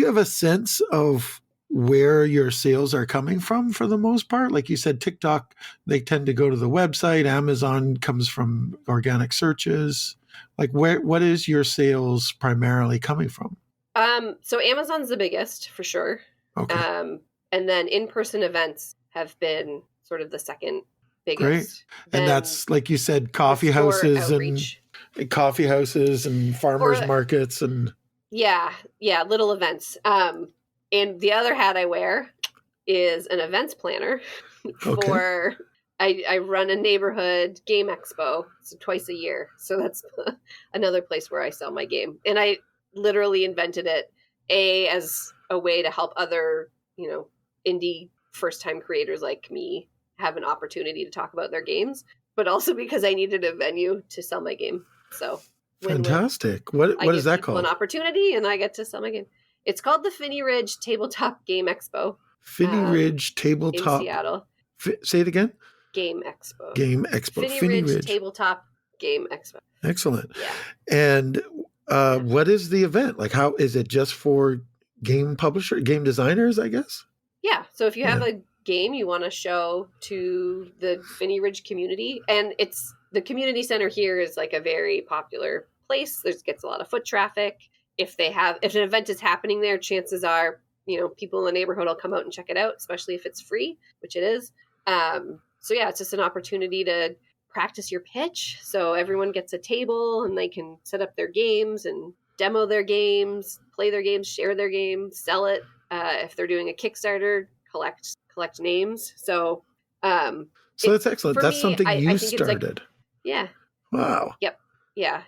you have a sense of where your sales are coming from for the most part? Like you said, TikTok, they tend to go to the website. Amazon comes from organic searches. What is your sales primarily coming from? So Amazon's the biggest for sure. Okay. And then in-person events have been sort of the second biggest. Great. And that's, like you said, coffee houses and farmers markets and little events. And the other hat I wear is an events planner for I run a neighborhood game expo, so twice a year. So that's another place where I sell my game. And I literally invented it, as a way to help other, indie first-time creators like me have an opportunity to talk about their games, but also because I needed a venue to sell my game. So fantastic. What is that called? An opportunity, and I get to sell my game. It's called the Finney Ridge Tabletop Game Expo. Finney Ridge Tabletop in Seattle. Say it again. Game Expo. Game Expo. Finney Ridge Tabletop Game Expo. Excellent. Yeah. And what is the event? Like, how is it just for game designers, I guess? Yeah. So if you have a game you want to show to the Finney Ridge community, and the community center here is like a very popular place. Gets a lot of foot traffic. If an event is happening there, chances are, people in the neighborhood will come out and check it out, especially if it's free, which it is. So yeah, it's just an opportunity to practice your pitch. So everyone gets a table and they can set up their games and demo their games, play their games, share their games, sell it. If they're doing a Kickstarter, collect names. So that's excellent. That's something you started. Yeah. Wow. Yep. Yeah.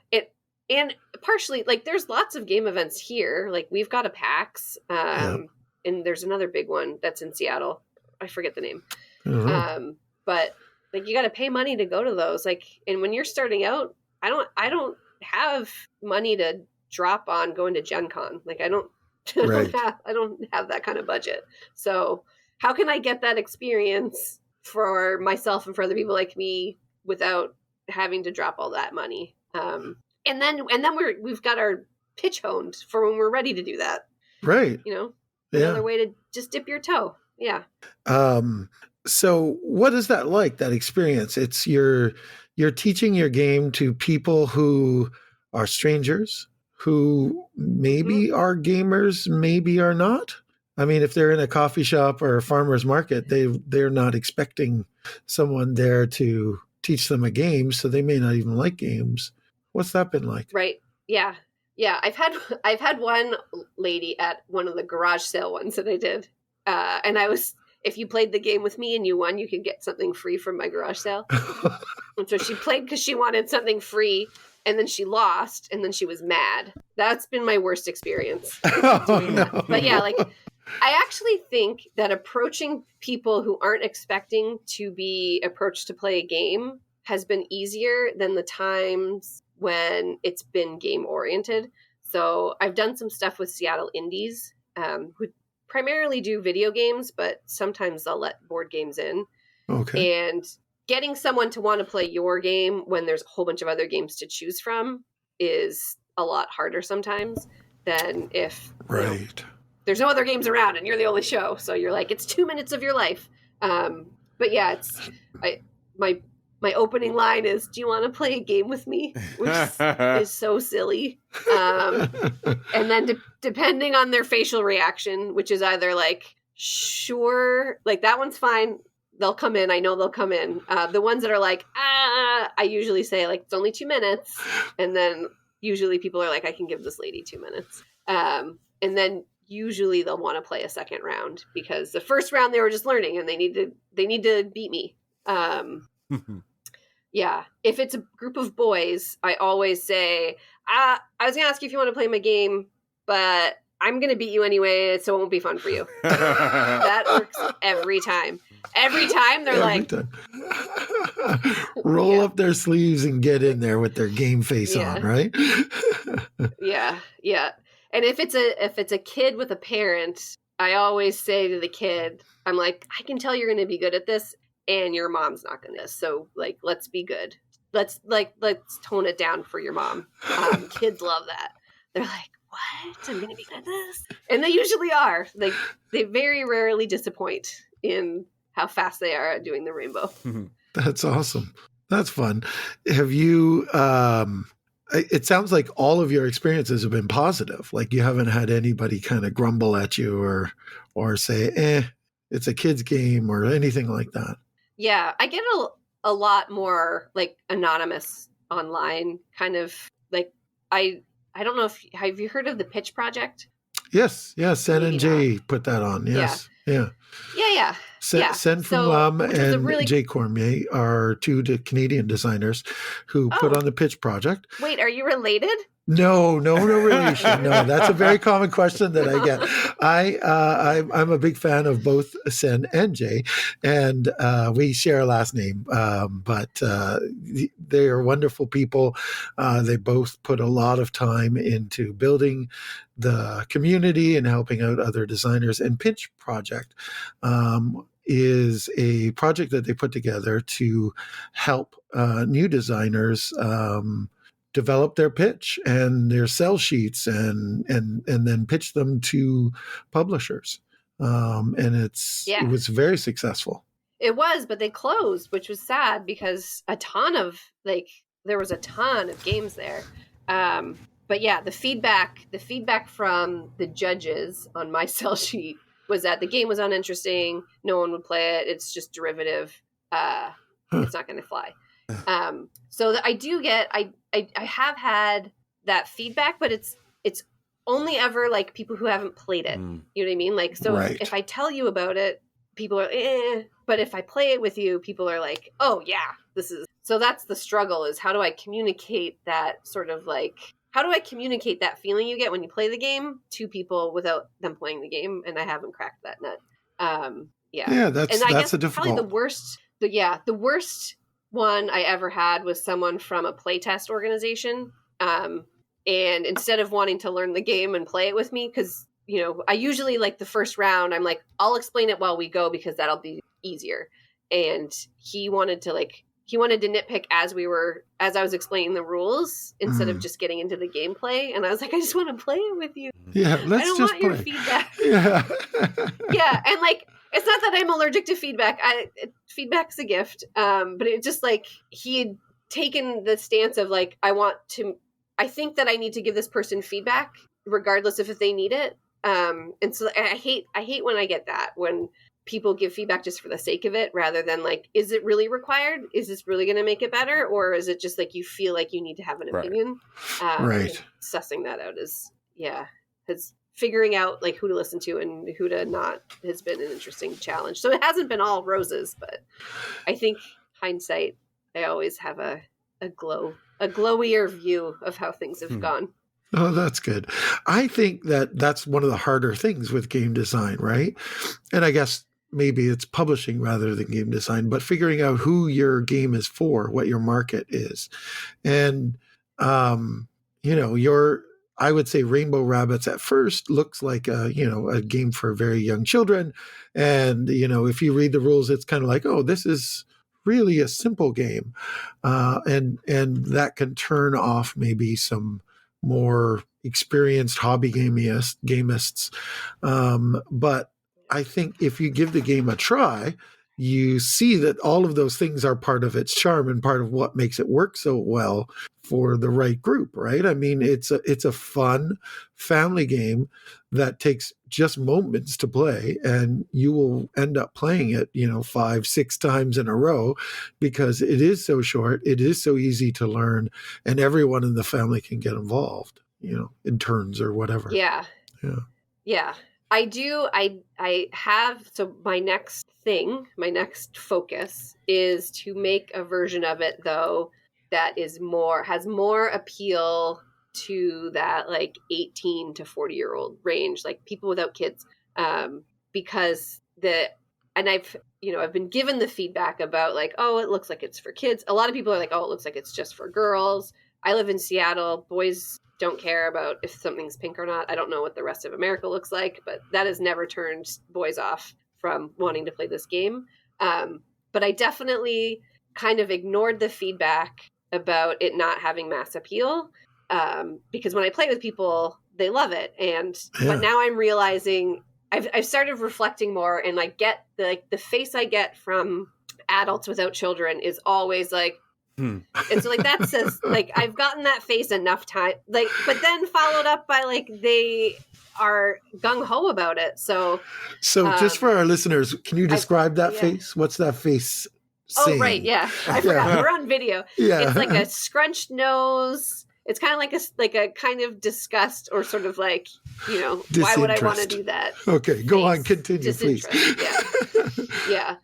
And partially, like, there's lots of game events here. Like, we've got a PAX, and there's another big one that's in Seattle. I forget the name. Mm-hmm. But like, you got to pay money to go to those. Like, and when you're starting out, I don't have money to drop on going to Gen Con. Like, I don't have that kind of budget. So how can I get that experience for myself and for other people like me without having to drop all that money? And then we've got our pitch honed for when we're ready to do that. Right. Another way to just dip your toe. Yeah. So what is that like, that experience? It's you're teaching your game to people who are strangers, who maybe are gamers, maybe are not. I mean, if they're in a coffee shop or a farmer's market, they're not expecting someone there to teach them a game, so they may not even like games. What's that been like? Right. Yeah. Yeah. I've had one lady at one of the garage sale ones that I did. And if you played the game with me and you won, you could get something free from my garage sale. And so she played because she wanted something free, and then she lost, and then she was mad. That's been my worst experience. No. But yeah, like, I actually think that approaching people who aren't expecting to be approached to play a game has been easier than the times when it's been game oriented. So I've done some stuff with Seattle Indies, who primarily do video games, but sometimes they'll let board games in. Okay. And getting someone to want to play your game when there's a whole bunch of other games to choose from is a lot harder sometimes than if there's no other games around and you're the only show. So you're like, it's 2 minutes of your life. But yeah, my opening line is, do you want to play a game with me? Which is so silly. And then depending on their facial reaction, which is either like, sure, like that one's fine. They'll come in. I know they'll come in. The ones that are like, I usually say like, it's only 2 minutes. And then usually people are like, I can give this lady 2 minutes. And then usually they'll want to play a second round because the first round they were just learning and they need to beat me. Yeah. If it's a group of boys, I always say, I was going to ask you if you want to play my game, but I'm going to beat you anyway, so it won't be fun for you. That works every time. Every time they're roll up their sleeves and get in there with their game face on, right? Yeah. And if it's a kid with a parent, I always say to the kid, I'm like, I can tell you're going to be good at this, and your mom's not going to. So like, let's be good. Let's tone it down for your mom. Kids love that. They're like, what? I'm going to be good at this? And they usually are. They very rarely disappoint in how fast they are at doing the rainbow. That's awesome. That's fun. Have you, it sounds like all of your experiences have been positive. Like you haven't had anybody kind of grumble at you or say, it's a kid's game or anything like that. Yeah. I get a lot more like anonymous online kind of like, I don't know have you heard of the Pitch Project? Yes. Sen and Jay put that on. Yes. Yeah. Yeah. Sen from Lum and Jay Cormier are two Canadian designers who put on the Pitch project. Wait, are you related? No relation. No, that's a very common question that I get. I'm a big fan of both Sen and Jay, and we share a last name. But they are wonderful people. They both put a lot of time into building the community and helping out other designers. And Pitch Project is a project that they put together to help new designers develop their pitch and their sell sheets and then pitch them to publishers. And it was very successful. It was, but they closed, which was sad because there was a ton of games there. But yeah, the feedback from the judges on my sell sheet was that the game was uninteresting. No one would play it. It's just derivative. It's not going to fly. So I have had that feedback, but it's only ever like people who haven't played it. You know what I mean? Like, so if I tell you about it, people are, but if I play it with you, people are like, oh yeah, so that's the struggle, is how do I communicate that sort of like, how do I communicate that feeling you get when you play the game to people without them playing the game? And I haven't cracked that nut. That's a difficult. Probably the worst one I ever had was someone from a playtest organization. And instead of wanting to learn the game and play it with me, because, I usually like the first round, I'm like, I'll explain it while we go because that'll be easier. And he wanted to nitpick as I was explaining the rules instead of just getting into the gameplay. And I was like, I just want to play it with you. Yeah, I don't want your feedback. Yeah. Yeah. And like, it's not that I'm allergic to feedback. Feedback's a gift. But it just like, he had taken the stance of like, I think that I need to give this person feedback regardless of if they need it. And so I hate when I get that, when people give feedback just for the sake of it, rather than like, is it really required? Is this really going to make it better? Or is it just like, you feel like you need to have an opinion? Right. Sussing that out has figuring out like who to listen to and who to not has been an interesting challenge. So it hasn't been all roses, but I think hindsight, I always have a glowier view of how things have gone. Oh, that's good. I think that's one of the harder things with game design, right? And I guess maybe it's publishing rather than game design, but figuring out who your game is for, what your market is. And, I would say Rainbow Rabbits at first looks like a game for very young children. And, if you read the rules, it's kind of like, oh, this is really a simple game. And that can turn off maybe some more experienced hobby gamists. But I think if you give the game a try, you see that all of those things are part of its charm and part of what makes it work so well for the right group, right? I mean, it's a fun family game that takes just moments to play, and you will end up playing it, 5-6 times in a row because it is so short, it is so easy to learn, and everyone in the family can get involved, in turns or whatever. Yeah. I do. I have, so my next focus is to make a version of it though that has more appeal to that like 18 to 40-year-old range, like people without kids. Because I've been given the feedback about like, oh, it looks like it's for kids. A lot of people are like, oh, it looks like it's just for girls. I live in Seattle. Boys don't care about if something's pink or not. I don't know what the rest of America looks like, but that has never turned boys off from wanting to play this game. But I definitely kind of ignored the feedback about it not having mass appeal, because when I play with people, they love it. But now I'm realizing I've started reflecting more, and like the face I get from adults without children is always like, and so like that says like I've gotten that face enough time, like, but then followed up by like they are gung-ho about it. So just for our listeners, can you describe that face? What's that face saying? Oh, right, yeah. I forgot. We're on video. Yeah. It's like a scrunched nose. it's kind of like a kind of disgust or sort of like, why would I want to do that? Okay, go on, continue, please. Yeah.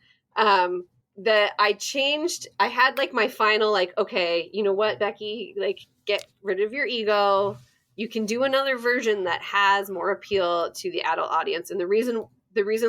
That I had like my final, like, okay, you know what, Becky, like, get rid of your ego. You can do another version that has more appeal to the adult audience. And the reason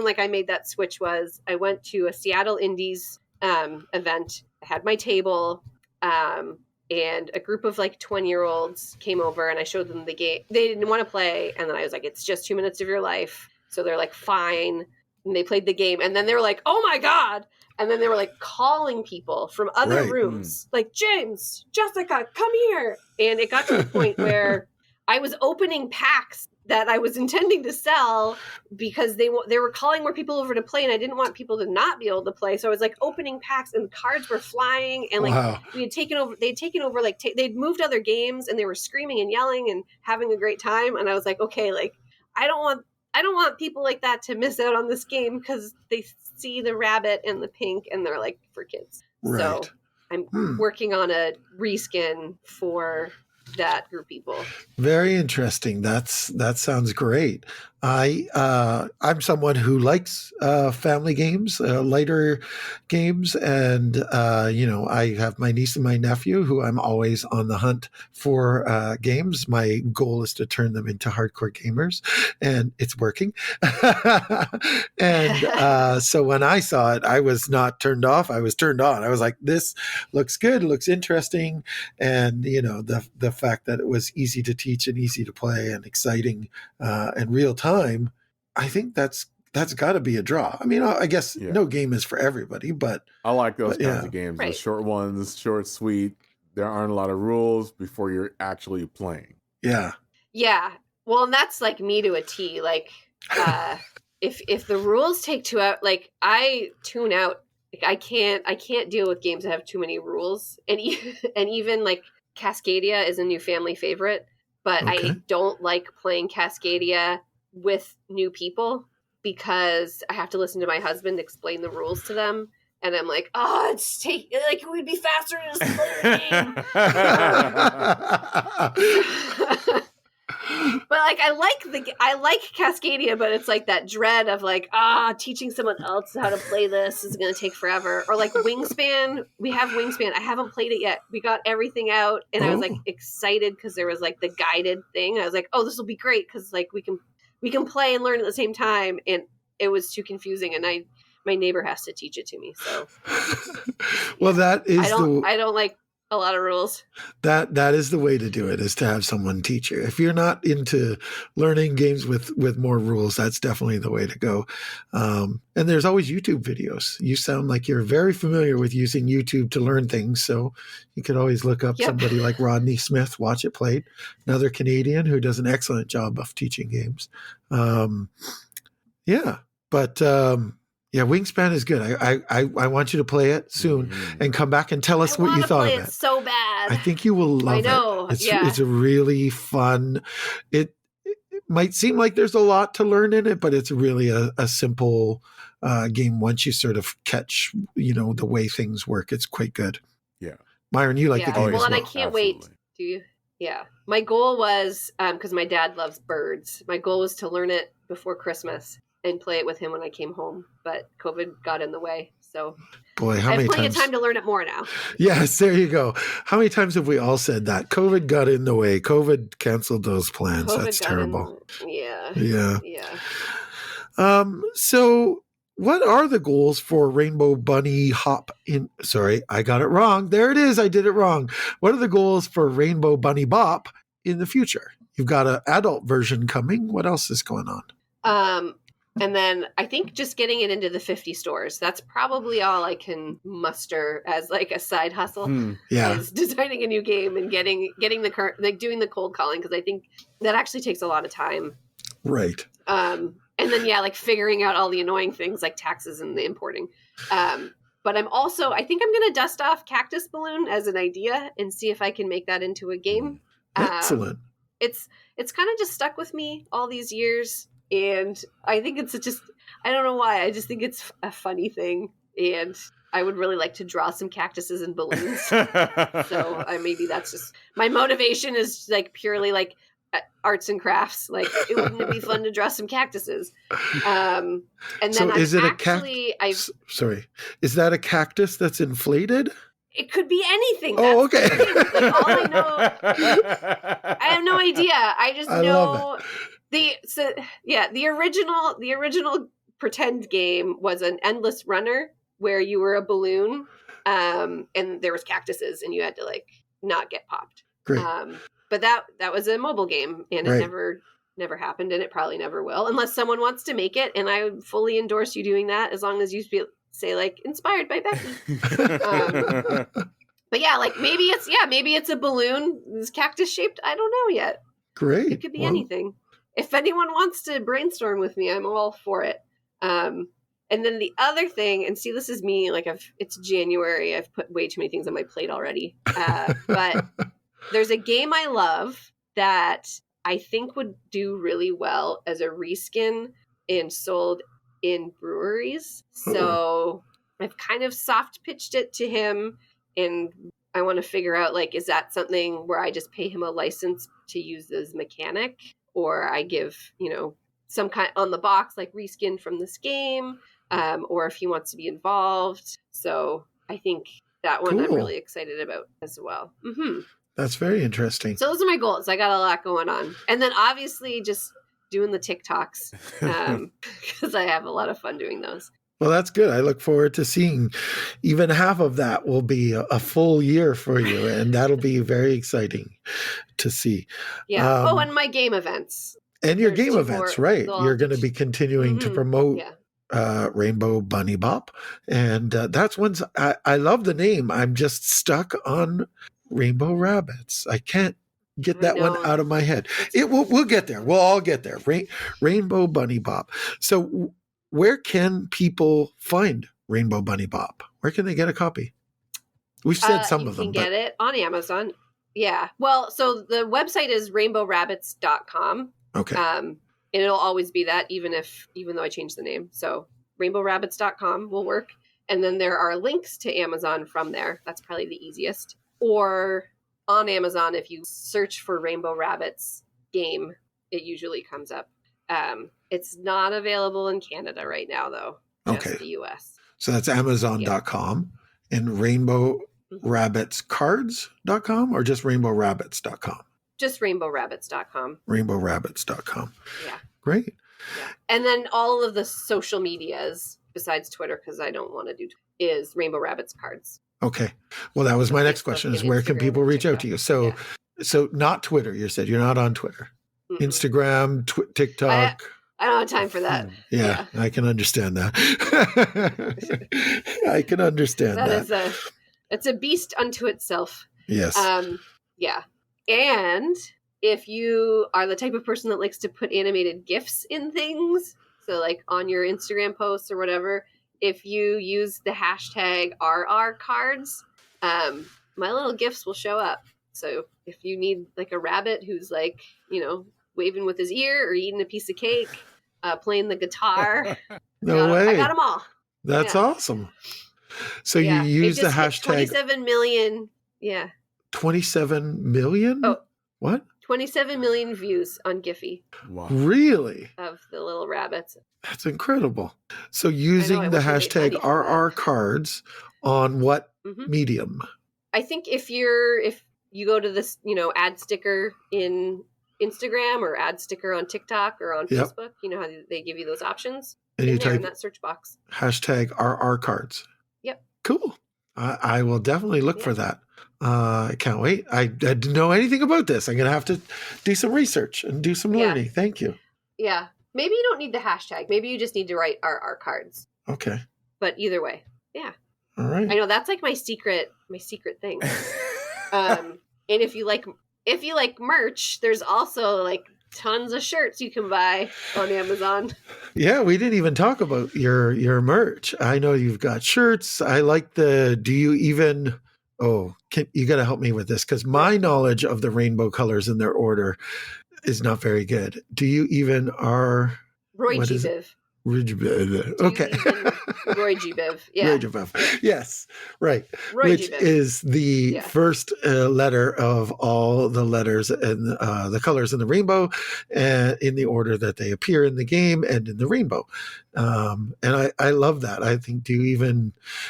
like I made that switch was I went to a Seattle Indies event. I had my table, and a group of like 20-year-olds came over and I showed them the game. They didn't want to play. And then I was like, it's just 2 minutes of your life. So they're like, fine. And they played the game. And then they were like, oh my God. And then they were like calling people from other rooms, like, James, Jessica, come here. And it got to the point where I was opening packs that I was intending to sell because they were calling more people over to play, and I didn't want people to not be able to play. So I was like opening packs, and cards were flying, and like they'd taken over like they'd moved other games, and they were screaming and yelling and having a great time. And I was like, okay, like I don't want people like that to miss out on this game because they see the rabbit and the pink and they're like, for kids. Right. So I'm working on a reskin for that group of people. Very interesting. That sounds great. I'm someone who likes family games, lighter games, and I have my niece and my nephew who I'm always on the hunt for games. My goal is to turn them into hardcore gamers, and it's working. And so when I saw it, I was not turned off. I was turned on. I was like, this looks good. It looks interesting. And, the fact that it was easy to teach and easy to play and exciting and real time, I think that's got to be a draw. I mean, I guess no game is for everybody, but I like those kinds of games. Right. The short ones, short, sweet. There aren't a lot of rules before you're actually playing. Yeah. Yeah. Well, and that's like me to a T. Like, if the rules take 2 hours, like I tune out. Like I can't deal with games that have too many rules, and even like Cascadia is a new family favorite, but okay. I don't like playing Cascadia with new people because I have to listen to my husband explain the rules to them, and I'm like, it would be faster to just play the game. But like I like Cascadia, but it's like that dread of like teaching someone else how to play this is going to take forever. Or like Wingspan, we have Wingspan. I haven't played it yet. We got everything out, and I was like excited because there was like the guided thing. I was like, this will be great because like we can play and learn at the same time. And it was too confusing, and my neighbor has to teach it to me. So, well, that is I don't like a lot of rules. That is the way to do it, is to have someone teach you. If you're not into learning games with more rules, that's definitely the way to go. And there's always YouTube videos. You sound like you're very familiar with using YouTube to learn things. So you could always look up somebody like Rodney Smith, watch it played, another Canadian who does an excellent job of teaching games. Yeah, Wingspan is good. I want you to play it soon and come back and tell us what you thought of it. It's so bad. I think you will love it. I know. It's a really fun. It might seem like there's a lot to learn in it, but it's really a simple game once you sort of catch, the way things work. It's quite good. Yeah. Myron, you like the game as well. And I can't wait. Do you? Yeah. My goal was, because my dad loves birds, my goal was to learn it before Christmas and play it with him when I came home, but COVID got in the way. So boy, how many times? I have plenty of time to learn it more now. Yes, there you go. How many times have we all said that? COVID got in the way. COVID canceled those plans. That's terrible. Yeah. So what are the goals for Rainbow Bunny Hop sorry, I got it wrong. There it is. I did it wrong. What are the goals for Rainbow Bunny Bop in the future? You've got an adult version coming. What else is going on? And then I think just getting it into the 50 stores. That's probably all I can muster as like a side hustle. Is designing a new game and getting the current, like doing the cold calling, because I think that actually takes a lot of time. Right. And then like figuring out all the annoying things like taxes and the importing. But I think I'm going to dust off Cactus Balloon as an idea and see if I can make that into a game. Excellent. It's kind of just stuck with me all these years. And I think it's I don't know why. I just think it's a funny thing. And I would really like to draw some cactuses and balloons. So maybe that's just my motivation is like purely like arts and crafts. Like, wouldn't it be fun to draw some cactuses? And then so is it sorry, is that a cactus that's inflated? It could be anything. Oh, okay. Like, all I know, I have no idea. I just know the original pretend game was an endless runner where you were a balloon, and there was cactuses and you had to like not get popped. Great. But that was a mobile game, and it never happened, and it probably never will, unless someone wants to make it. And I would fully endorse you doing that, as long as you say like inspired by Becky. But yeah, like maybe it's a balloon, it's cactus shaped. I don't know yet. Great. It could be anything. If anyone wants to brainstorm with me, I'm all for it. And then the other thing, and see, this is me, like it's January. I've put way too many things on my plate already. But there's a game I love that I think would do really well as a reskin and sold in breweries. So I've kind of soft pitched it to him, and I want to figure out, like, is that something where I just pay him a license to use this mechanic, or I give, some kind on the box, like reskin from this game, or if he wants to be involved. So I think that one I'm really excited about as well. Mm-hmm. That's very interesting. So those are my goals. I got a lot going on. And then obviously just doing the TikToks, because I have a lot of fun doing those. Well, that's good. I look forward to seeing even half of that will be a full year for you. And that'll be very exciting to see. Yeah. And my game events. And your game events, right. You're going to be continuing to promote Rainbow Bunny Bop. And that's one's, I love the name. I'm just stuck on Rainbow Rabbits. I can't get that one out of my head. We'll get there. We'll all get there. Rainbow Bunny Bop. So where can people find Rainbow Bunny Bop? Where can they get a copy? We've said some of them. You can get it on Amazon. Yeah. Well, so the website is rainbowrabbits.com. Okay. And it'll always be that, even though I changed the name. So rainbowrabbits.com will work. And then there are links to Amazon from there. That's probably the easiest. Or on Amazon, if you search for Rainbow Rabbits game, it usually comes up. It's not available in Canada right now, though. Just the US. So that's Amazon.com and RainbowRabbitsCards.com or just RainbowRabbits.com? Just RainbowRabbits.com. RainbowRabbits.com. Yeah. Great. Yeah. And then all of the social medias, besides Twitter, because I don't want to do, is Rainbow Rabbits Cards. Okay. Well, that was my next question is where can people reach out to you? So not Twitter, you said. You're not on Twitter. Mm-mm. Instagram, TikTok. I don't have time for that. Yeah. I can understand that. I can understand that. It's a beast unto itself. Yes. Yeah. And if you are the type of person that likes to put animated GIFs in things, so like on your Instagram posts or whatever, if you use the hashtag #RRCards, my little GIFs will show up. So if you need like a rabbit who's like, waving with his ear or eating a piece of cake, playing the guitar. No way. I got them all. That's awesome. So you use the hashtag 27 million. Yeah. 27 million? Oh. What? 27 million views on Giphy. Wow. Really? Of the little rabbits. That's incredible. So using the hashtag RRCards on what medium? I think if you go to this, ad sticker in Instagram or ad sticker on TikTok or on Facebook, you know how they give you those options? And you type in that search box. Hashtag RRCards. Yep. Cool. I will definitely look for that. I can't wait. I didn't know anything about this. I'm going to have to do some research and do some learning. Thank you. Yeah. Maybe you don't need the hashtag. Maybe you just need to write RRCards. Okay. But either way. Yeah. All right. I know that's like my secret thing. And if you like merch, there's also like tons of shirts you can buy on Amazon. Yeah, we didn't even talk about your merch. I know you've got shirts. I like you got to help me with this because my knowledge of the rainbow colors in their order is not very good. Do you even ROYGIBV? ROYGIBV. Okay. ROYGIBV. Yeah. ROYGIBV. Yes. Right. ROYGIBV. Which is the first letter of all the letters and the colors in the rainbow, in the order that they appear in the game and in the rainbow. And I love that. I think,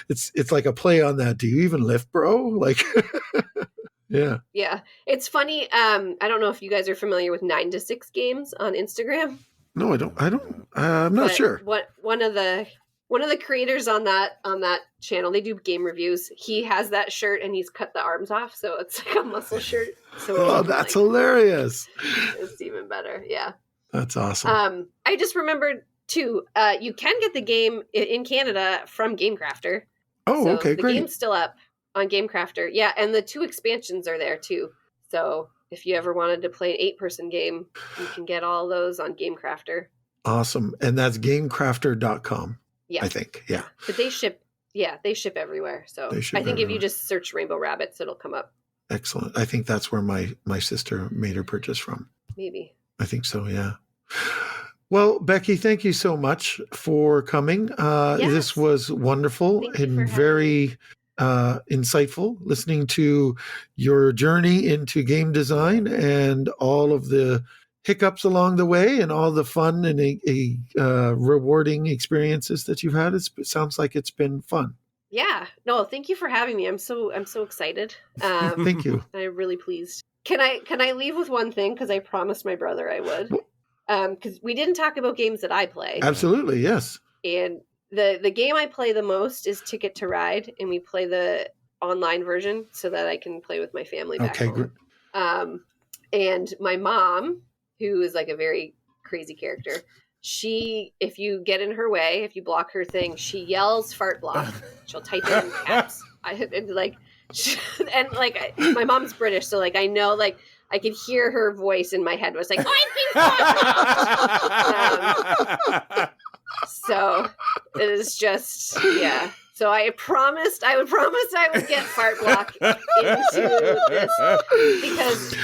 it's like a play on that. Do you even lift, bro? Like, yeah. Yeah. It's funny. I don't know if you guys are familiar with 9 to 6 games on Instagram. No, I don't. I'm not sure. One of the creators on that channel, they do game reviews. He has that shirt and he's cut the arms off, so it's like a muscle shirt. So that's hilarious. It's even better. Yeah. That's awesome. I just remembered too. You can get the game in Canada from GameCrafter. Oh, okay, great. The game's still up on GameCrafter. Yeah, and the 2 expansions are there too. So if you ever wanted to play an 8-person game, you can get all those on GameCrafter. Awesome. And that's gamecrafter.com. Yeah. I think. Yeah. But they ship everywhere. So I think if you just search Rainbow Rabbits, it'll come up. Excellent. I think that's where my sister made her purchase from. Maybe. I think so, yeah. Well, Becky, thank you so much for coming. Yes. This was wonderful and very insightful, listening to your journey into game design and all of the hiccups along the way and all the fun and rewarding experiences that you've had. It sounds like it's been fun. Yeah. No, thank you for having me. I'm so excited. Thank you. I'm really pleased. Can I leave with one thing? Because I promised my brother I would. Because we didn't talk about games that I play. Absolutely, yes. And the game I play the most is Ticket to Ride, and we play the online version so that I can play with my family back home. Good. And my mom, who is like a very crazy character, if you get in her way, if you block her thing, she yells fart block. She'll type it in caps. My mom's British, so like I know, like I could hear her voice in my head was like, so it is just, yeah. So I promised I would get fart block into this, because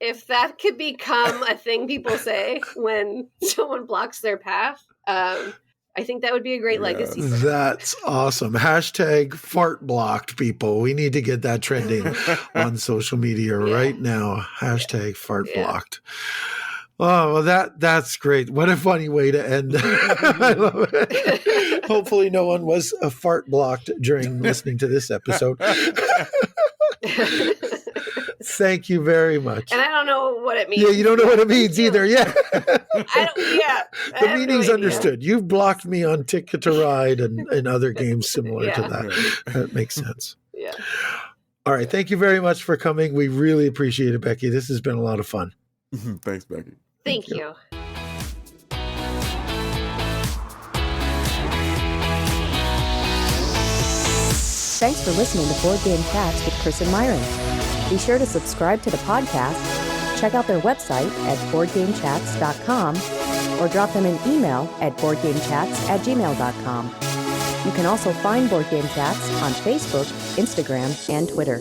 if that could become a thing people say when someone blocks their path, I think that would be a great legacy. That's awesome. Hashtag fart blocked, people. We need to get that trending on social media right now. Hashtag fart blocked. Oh, well, that's great. What a funny way to end. I love it. Hopefully no one was fart blocked during listening to this episode. Thank you very much. And I don't know what it means. Yeah, you don't know what it means either. Yeah. The meaning's understood. You've blocked me on Ticket to Ride and other games similar to that. That makes sense. Yeah. All right. Thank you very much for coming. We really appreciate it, Becky. This has been a lot of fun. Thanks, Becky. Thank you. Thanks for listening to Board Game Chats with Chris and Myron. Be sure to subscribe to the podcast, check out their website at boardgamechats.com, or drop them an email at boardgamechats@gmail.com. You can also find Board Game Chats on Facebook, Instagram, and Twitter.